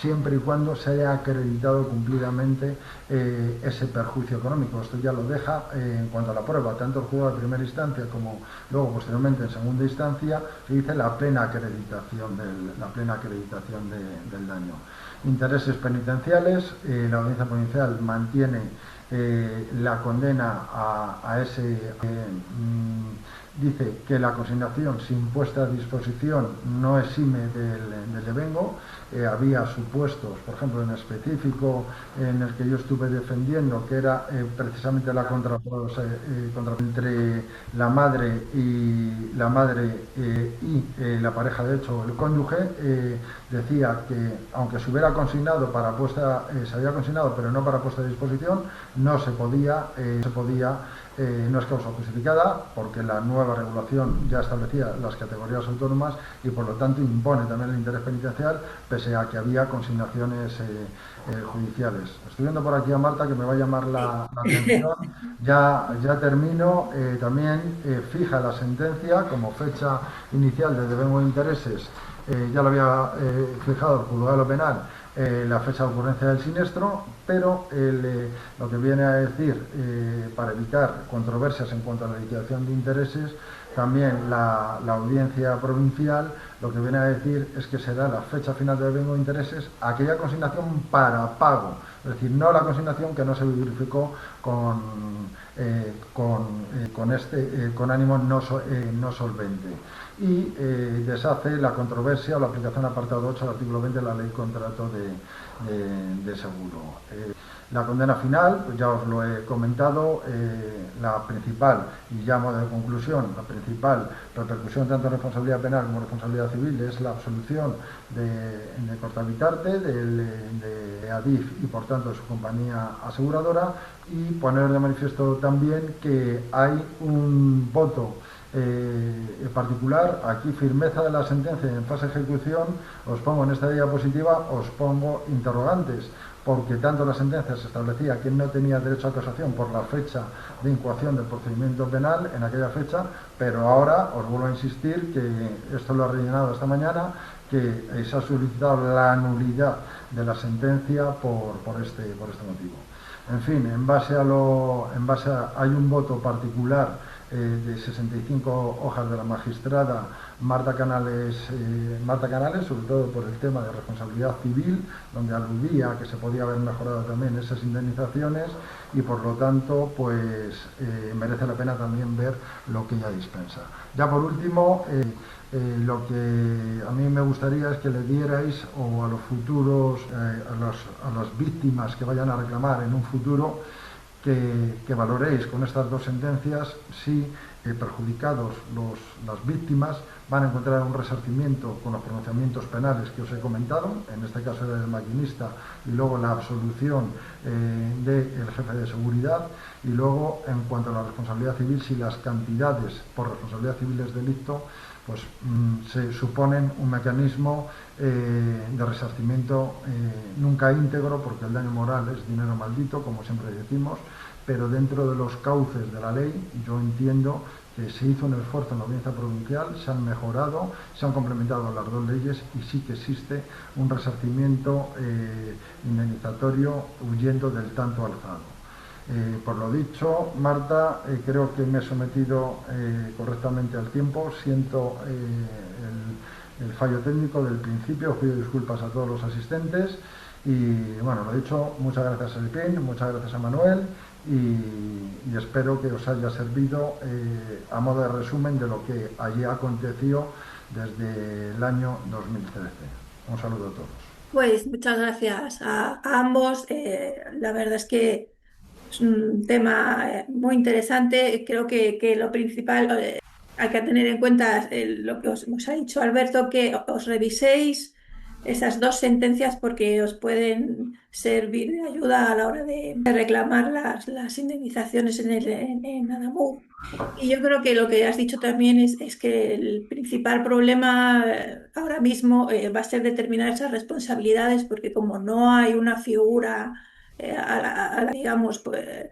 siempre y cuando se haya acreditado cumplidamente ese perjuicio económico. Esto ya lo deja en cuanto a la prueba, tanto el juzgado de primera instancia como luego posteriormente en segunda instancia, se dice la plena acreditación del daño. Intereses penitenciales, la audiencia provincial mantiene la condena a ese dice que la consignación sin puesta a disposición no exime del devengo. Había supuestos, por ejemplo, en específico en el que yo estuve defendiendo, que era precisamente la contra entre la madre y la pareja, de hecho, el cónyuge, decía que aunque se hubiera consignado se había consignado, pero no para puesta a disposición, no se podía, no es causa justificada, porque la nueva regulación ya establecía las categorías autónomas y por lo tanto impone también el interés penitencial, pese a que había consignaciones judiciales. Estoy viendo por aquí a Marta que me va a llamar la atención. Ya termino. También fija la sentencia como fecha inicial de devengo de intereses. Ya lo había fijado el juzgado de lo penal, la fecha de ocurrencia del siniestro, pero lo que viene a decir, para evitar controversias en cuanto a la liquidación de intereses, también la audiencia provincial lo que viene a decir es que será la fecha final de devengo de intereses aquella consignación para pago, es decir, no la consignación que no se verificó con ánimo no solvente. Y deshace la controversia o la aplicación apartado 8 del artículo 20 de la Ley Contrato de Seguro. La condena final, pues ya os lo he comentado, la principal, y llamo de conclusión, la principal repercusión tanto en responsabilidad penal como en responsabilidad civil es la absolución de Cortavitarte, de Adif y por tanto de su compañía aseguradora, y poner de manifiesto también que hay un voto particular, aquí firmeza de la sentencia en fase de ejecución. Os pongo en esta diapositiva, os pongo interrogantes, porque tanto la sentencia se establecía que no tenía derecho a casación por la fecha de incoación del procedimiento penal en aquella fecha, pero ahora os vuelvo a insistir que esto lo ha rellenado esta mañana, que se ha solicitado la nulidad de la sentencia por este motivo. En fin, hay un voto particular de 65 hojas de la magistrada Marta Canales, sobre todo por el tema de responsabilidad civil, donde aludía a que se podía haber mejorado también esas indemnizaciones y por lo tanto pues merece la pena también ver lo que ella dispensa. Ya por último, lo que a mí me gustaría es que le dierais o a los futuros, a las víctimas que vayan a reclamar en un futuro, que valoréis con estas dos sentencias si perjudicados las víctimas van a encontrar un resarcimiento con los pronunciamientos penales que os he comentado, en este caso era del maquinista, y luego la absolución del jefe de seguridad, y luego en cuanto a la responsabilidad civil, si las cantidades por responsabilidad civil es delito, pues se suponen un mecanismo de resarcimiento nunca íntegro, porque el daño moral es dinero maldito, como siempre decimos, pero dentro de los cauces de la ley yo entiendo que se hizo un esfuerzo en la audiencia provincial, se han mejorado, se han complementado las dos leyes y sí que existe un resarcimiento indemnizatorio huyendo del tanto alzado. Por lo dicho, Marta, creo que me he sometido correctamente al tiempo. Siento el fallo técnico del principio, pido disculpas a todos los asistentes y bueno, lo dicho, muchas gracias a Elpin, muchas gracias a Manuel y espero que os haya servido a modo de resumen de lo que allí aconteció desde el año 2013. Un saludo a todos. Pues muchas gracias a ambos. La verdad es que es un tema muy interesante. Creo que lo principal hay que tener en cuenta lo que os ha dicho Alberto, que os reviséis esas dos sentencias porque os pueden servir de ayuda a la hora de reclamar las indemnizaciones en Adamur. Y yo creo que lo que has dicho también es que el principal problema ahora mismo va a ser determinar esas responsabilidades, porque como no hay una figura digamos, pues,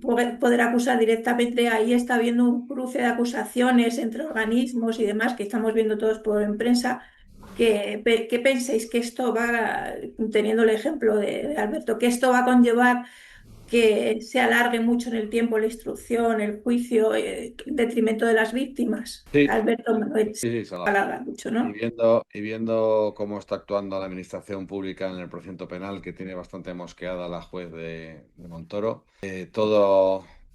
poder acusar directamente, ahí está habiendo un cruce de acusaciones entre organismos y demás que estamos viendo todos en prensa. ¿Qué pensáis que esto va, teniendo el ejemplo de Alberto, que esto va a conllevar que se alargue mucho en el tiempo la instrucción, el juicio, en detrimento de las víctimas? Sí, Alberto Manuel, se sí, sí, Salvador. alarga mucho, Y ¿no? viendo cómo está actuando la administración pública en el procedimiento penal, que tiene bastante mosqueada la juez de Montoro,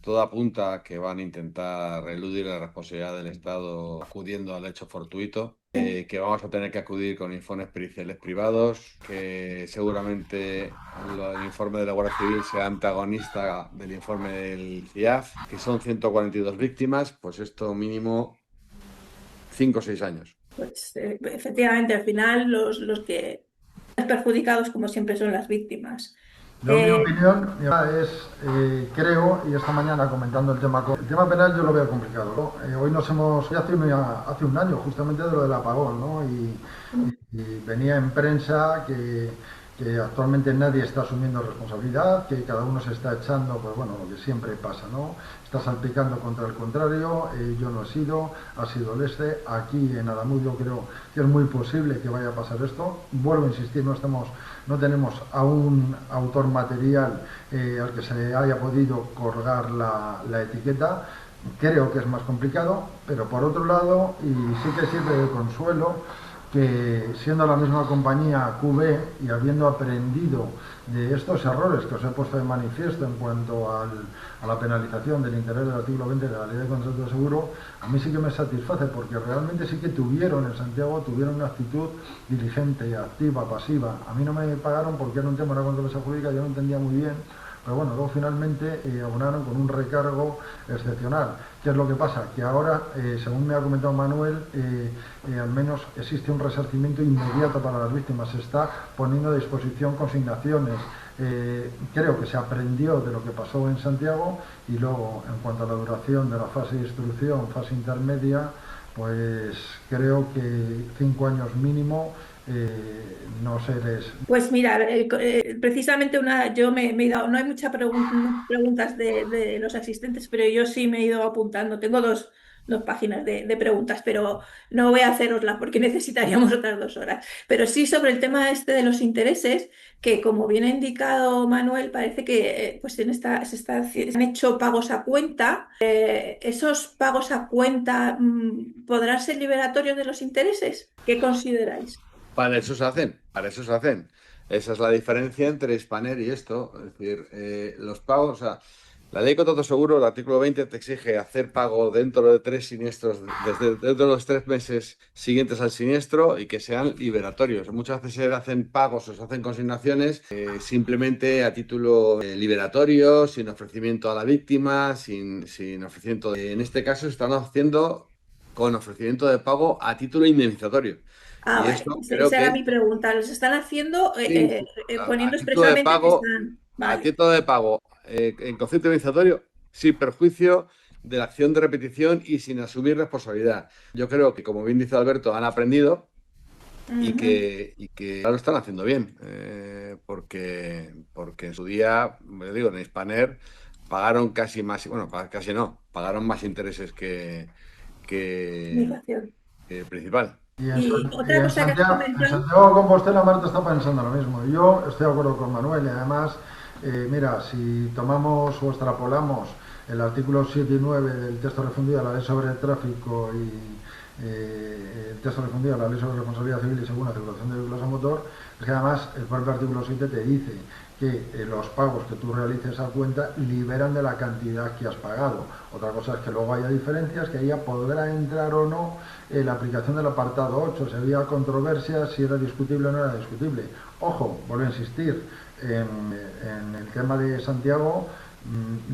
todo apunta a que van a intentar eludir la responsabilidad del Estado acudiendo al hecho fortuito, que vamos a tener que acudir con informes periciales privados, que seguramente el informe de la Guardia Civil sea antagonista del informe del CIAF, que son 142 víctimas, pues esto mínimo 5 o 6 años. Pues efectivamente, al final los que los perjudicados, como siempre, son las víctimas. Yo, mi Eh, opinión es, creo, y esta mañana comentando el tema penal yo lo veo complicado, ¿no? Hoy nos hemos, ya hace un año justamente de lo del apagón, ¿no? Y venía en prensa que actualmente nadie está asumiendo responsabilidad, que cada uno se está echando, pues bueno, lo que siempre pasa, ¿no? Está salpicando contra el contrario, yo no he sido, ha sido el este. Aquí en Adamuz yo creo que es muy posible que vaya a pasar esto. Vuelvo a insistir, no tenemos a un autor material al que se le haya podido colgar la etiqueta. Creo que es más complicado, pero por otro lado, y sí que sirve de consuelo, que siendo la misma compañía QB y habiendo aprendido de estos errores que os he puesto de manifiesto en cuanto a la penalización del interés del artículo 20 de la Ley de Contrato de Seguro, a mí sí que me satisface porque realmente sí que tuvieron en Santiago una actitud diligente, activa, pasiva. A mí no me pagaron porque era un tema de una controversia jurídica, yo no entendía muy bien. Pero bueno, luego finalmente abonaron con un recargo excepcional. ¿Qué es lo que pasa? Que ahora, según me ha comentado Manuel, al menos existe un resarcimiento inmediato para las víctimas. Se está poniendo a disposición consignaciones. Creo que se aprendió de lo que pasó en Santiago y luego, en cuanto a la duración de la fase de instrucción, fase intermedia, pues creo que 5 años mínimo no se les... Pues mira, precisamente yo me he ido, no hay muchas preguntas de los asistentes, pero yo sí me he ido apuntando. Tengo dos páginas de preguntas, pero no voy a haceroslas porque necesitaríamos otras 2 horas. Pero sí sobre el tema este de los intereses, que como bien ha indicado Manuel, parece que pues se han hecho pagos a cuenta. ¿Esos pagos a cuenta podrán ser liberatorios de los intereses? ¿Qué consideráis? Para eso se hacen, para eso se hacen. Esa es la diferencia entre Spanair y esto. Es decir, los pagos, o sea, la ley de contrato seguro, el artículo 20 te exige hacer pago dentro de 3 siniestros, dentro de los 3 meses siguientes al siniestro y que sean liberatorios. Muchas veces se hacen pagos o se hacen consignaciones simplemente a título liberatorio, sin ofrecimiento a la víctima, sin ofrecimiento. En este caso se están haciendo con ofrecimiento de pago a título indemnizatorio. Ah, Y vale, esto creo esa era que mi pregunta. Los están haciendo sí, sí, a poniendo título de expresamente que pago, están. a Vale. título de pago en concepto indemnizatorio, sin perjuicio de la acción de repetición y sin asumir responsabilidad. Yo creo que, como bien dice Alberto, han aprendido Ujú. y que ahora lo están haciendo bien, porque en su día, me digo, en Spanair pagaron casi más, bueno, casi no, pagaron más intereses que, Comunicación. que principal. Y otra cosa que has En comentado. Santiago de Compostela Marta está pensando lo mismo. Yo estoy de acuerdo con Manuel y además, mira, si tomamos o extrapolamos el artículo 7 y 9 del texto refundido de la ley sobre el tráfico y el texto refundido de la ley sobre responsabilidad civil y segunda circulación de vehículos a motor, es que además el propio artículo 7 te dice que los pagos que tú realices a cuenta liberan de la cantidad que has pagado. Otra cosa es que luego haya diferencias, que ella podrá entrar o no en la aplicación del apartado 8, si había controversia, si era discutible o no era discutible. Ojo, vuelvo a insistir, en el tema de Santiago,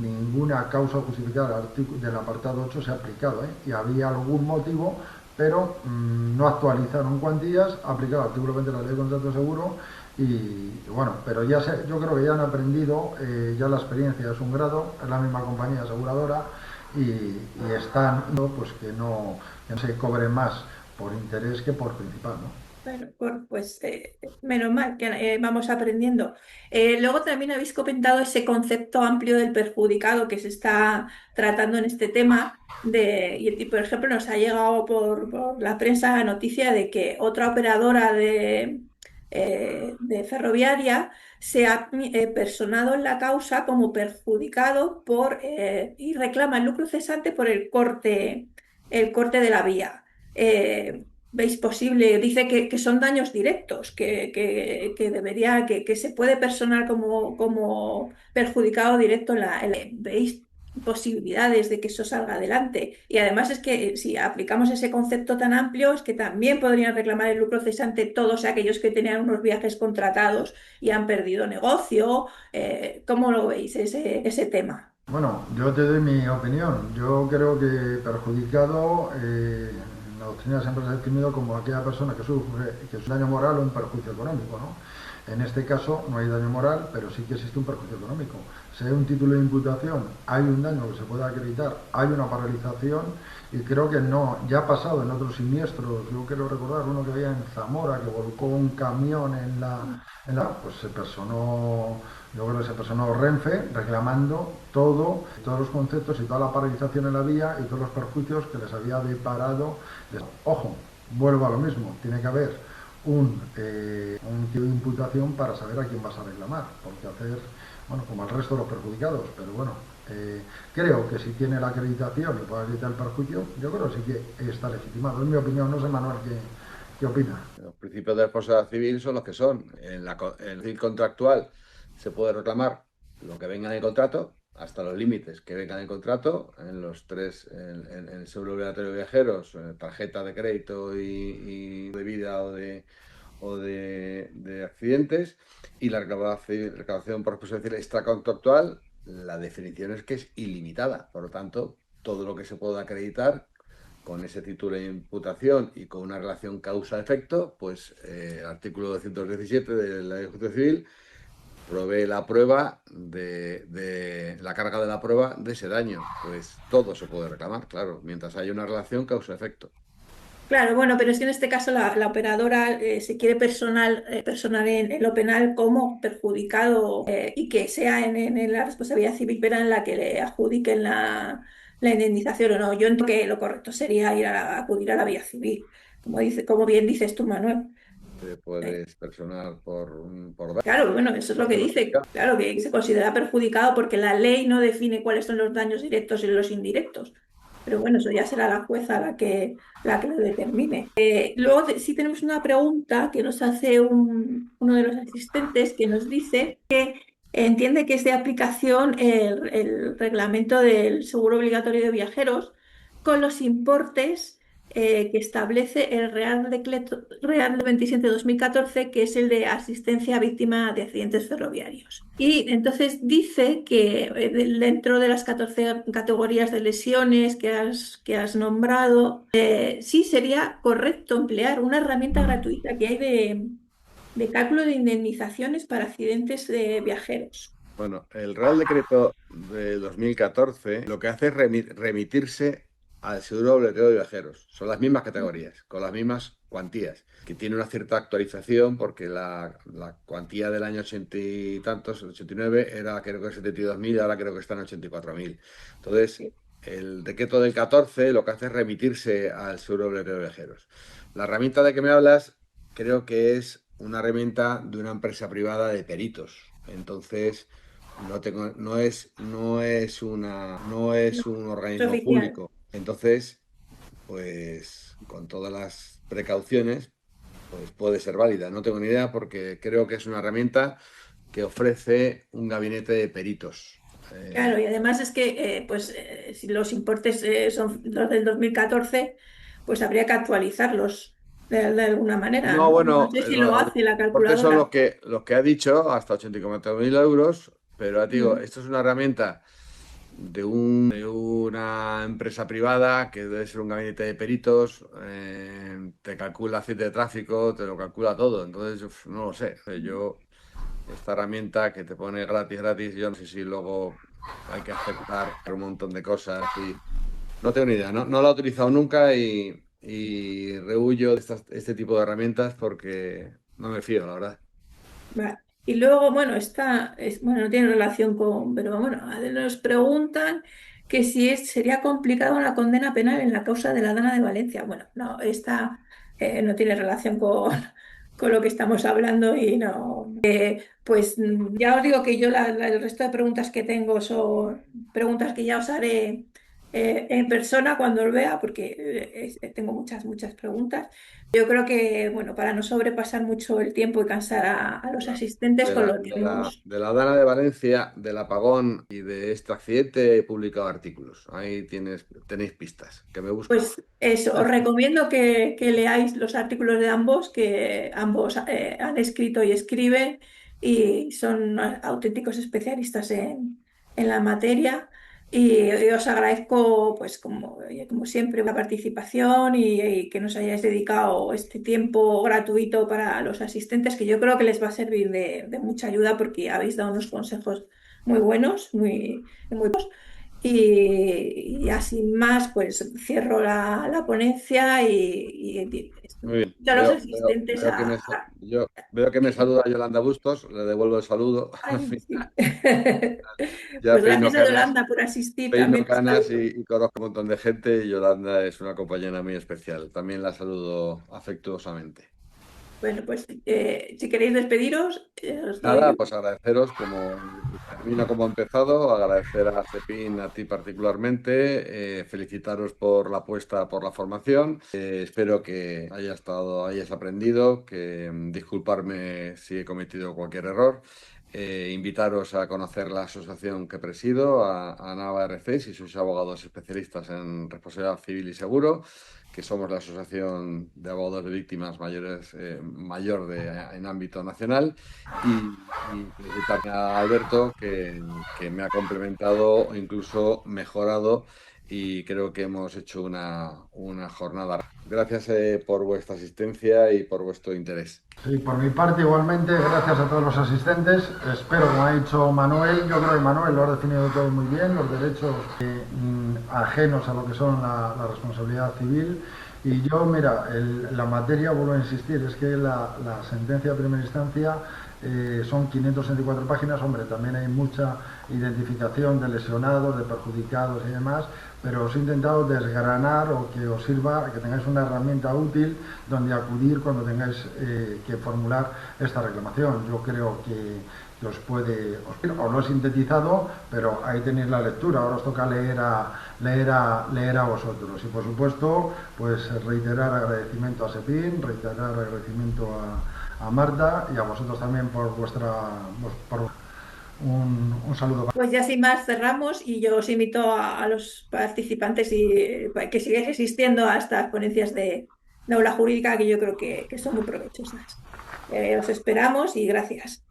ninguna causa justificada del apartado 8 se ha aplicado, ¿eh? Y había algún motivo pero no actualizaron cuantías, aplicaba el artículo 20 de la ley de contrato seguro bueno, pero yo creo que ya han aprendido, ya la experiencia es un grado, es la misma compañía aseguradora y están, pues que no se cobre más por interés que por principal, ¿no? Bueno, pues menos mal que vamos aprendiendo. Luego también habéis comentado ese concepto amplio del perjudicado que se está tratando en este tema. Y por ejemplo, nos ha llegado por la prensa la noticia de que otra operadora de ferroviaria se ha personado en la causa como perjudicado y reclama el lucro cesante por el corte de la vía. ¿Veis posible? Dice que son daños directos, que se puede personar como perjudicado directo ¿veis posibilidades de que eso salga adelante? Y además es que si aplicamos ese concepto tan amplio, es que también podrían reclamar el lucro cesante todos aquellos que tenían unos viajes contratados y han perdido negocio. ¿Cómo lo veis ese tema? Bueno, yo te doy mi opinión. Yo creo que perjudicado, la doctrina siempre se ha definido como aquella persona que sufre daño moral o un perjuicio económico, ¿no? En este caso no hay daño moral, pero sí que existe un perjuicio económico. Si hay un título de imputación, hay un daño que se puede acreditar, hay una paralización y creo que no, ya ha pasado en otros siniestros. Yo quiero recordar uno que había en Zamora que volcó un camión pues se personó, yo creo que se personó Renfe reclamando todos los conceptos y toda la paralización en la vía y todos los perjuicios que les había deparado. Ojo, vuelvo a lo mismo, tiene que haber un tipo de imputación para saber a quién vas a reclamar, porque bueno, como el resto de los perjudicados, pero bueno, creo que si tiene la acreditación y puede acreditar el perjuicio, yo creo que sí que está legitimado. Es mi opinión, no sé Manuel qué opina. Los principios de responsabilidad civil son los que son. En el contractual se puede reclamar lo que venga en el contrato, hasta los límites que vengan en el contrato, en los tres, en el seguro obligatorio de viajeros, en tarjeta de crédito y de vida o de accidentes, y la reclamación por responsabilidad civil extracontractual, la definición es que es ilimitada. Por lo tanto, todo lo que se pueda acreditar con ese título de imputación y con una relación causa-efecto, pues el artículo 217 de la Ley de Justicia Civil provee la prueba de la carga de la prueba de ese daño. Pues todo se puede reclamar, claro, mientras haya una relación causa-efecto. Claro, bueno, pero es que en este caso la operadora se quiere personar en lo penal como perjudicado y que sea en la responsabilidad civil penal en la que le adjudiquen la indemnización o no. Yo entiendo que lo correcto sería acudir a la vía civil, como bien dices tú, Manuel. Te Eh, puedes personar por Claro, bueno, eso es lo que dice. Claro, que se considera perjudicado porque la ley no define cuáles son los daños directos y los indirectos. Pero bueno, eso ya será la jueza la que lo determine. Luego sí tenemos una pregunta que nos hace uno de los asistentes que nos dice que entiende que es de aplicación el reglamento del seguro obligatorio de viajeros con los importes que establece el Real 27/2014, que es el de asistencia a víctima de accidentes ferroviarios. Y entonces dice que dentro de las 14 categorías de lesiones que has nombrado, sí sería correcto emplear una herramienta gratuita que hay de cálculo de indemnizaciones para accidentes de viajeros. Bueno, el Real Decreto de 2014 lo que hace es remitirse al seguro obligatorio de viajeros. Son las mismas categorías, con las mismas cuantías, que tiene una cierta actualización porque la cuantía del año 80 y tantos, el 89, era creo que 72.000 y ahora creo que está en 84.000. Entonces, el decreto del 14 lo que hace es remitirse al seguro obligatorio de viajeros. La herramienta de que me hablas creo que es una herramienta de una empresa privada de peritos. Entonces, no es un Es organismo oficial. público. Entonces, pues con todas las precauciones, pues puede ser válida. No tengo ni idea porque creo que es una herramienta que ofrece un gabinete de peritos. Claro, y además es que si los importes son los del 2014, pues habría que actualizarlos de alguna manera. No, No, no bueno, sé si lo los hace la importes son los calculadora. que, los que ha dicho, hasta 84.000 euros, pero ya te digo, Mm. esto es una herramienta de una empresa privada que debe ser un gabinete de peritos, te calcula accidente de tráfico, te lo calcula todo. Entonces, no lo sé. Yo, esta herramienta que te pone gratis, yo no sé si luego hay que aceptar un montón de cosas y no tengo ni idea. No la he utilizado nunca y rehuyo de este tipo de herramientas porque no me fío, la verdad. Vale. Y luego, bueno, bueno, no tiene relación con, pero bueno, nos preguntan que si sería complicada una condena penal en la causa de la Dana de Valencia. Bueno, no, esta no tiene relación con lo que estamos hablando y no. Pues ya os digo que yo el resto de preguntas que tengo son preguntas que ya os haré en persona cuando os vea, porque tengo muchas preguntas. Yo creo que, bueno, para no sobrepasar mucho el tiempo y cansar a los asistentes, con lo que haremos. De la Dana de Valencia, del apagón y de este accidente he publicado artículos. Ahí tenéis pistas, que me busquen. Pues eso, os recomiendo que leáis los artículos de ambos, que ambos han escrito y escriben y son auténticos especialistas en la materia. Y os agradezco, pues como siempre, la participación y que nos hayáis dedicado este tiempo gratuito para los asistentes, que yo creo que les va a servir de mucha ayuda porque habéis dado unos consejos muy buenos, muy y así más, pues cierro la ponencia y Muy bien. invito a los asistentes Veo que me saluda Yolanda Bustos, le devuelvo el saludo. Al Ay, final, sí. ya Pues gracias a Yolanda por asistir peino también. canas y conozco un montón de gente y Yolanda es una compañera muy especial. También la saludo afectuosamente. Bueno, pues si queréis despediros, os Nada, doy. pues agradeceros termino como he empezado, agradecer a Cepin, a ti particularmente, felicitaros por la apuesta, por la formación. Espero que hayas aprendido, que disculparme si he cometido cualquier error. Invitaros a conocer la asociación que presido, a Nava RC, si sois abogados especialistas en responsabilidad civil y seguro, que somos la asociación de abogados de víctimas mayores, en ámbito nacional. Y felicitarme a Alberto, que me ha complementado o incluso mejorado y creo que hemos hecho una jornada. Gracias por vuestra asistencia y por vuestro interés. Sí, por mi parte igualmente, gracias a todos los asistentes. Espero, como ha dicho Manuel, yo creo que Manuel lo ha definido todo muy bien, los derechos ajenos a lo que son la responsabilidad civil. Y yo, mira, la materia, vuelvo a insistir, es que la sentencia de primera instancia son 564 páginas, hombre, también hay mucha identificación de lesionados, de perjudicados y demás, pero os he intentado desgranar o que os sirva, que tengáis una herramienta útil donde acudir cuando tengáis que formular esta reclamación. Yo creo que os lo he sintetizado, pero ahí tenéis la lectura, ahora os toca leer a vosotros. Y por supuesto, pues reiterar agradecimiento a Cepin, reiterar agradecimiento a Marta y a vosotros también por un saludo. Pues ya sin más cerramos y yo os invito a los participantes que sigáis asistiendo a estas ponencias de aula jurídica que yo creo que son muy provechosas. Os esperamos y gracias.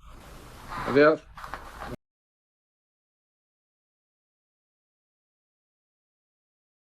Adiós.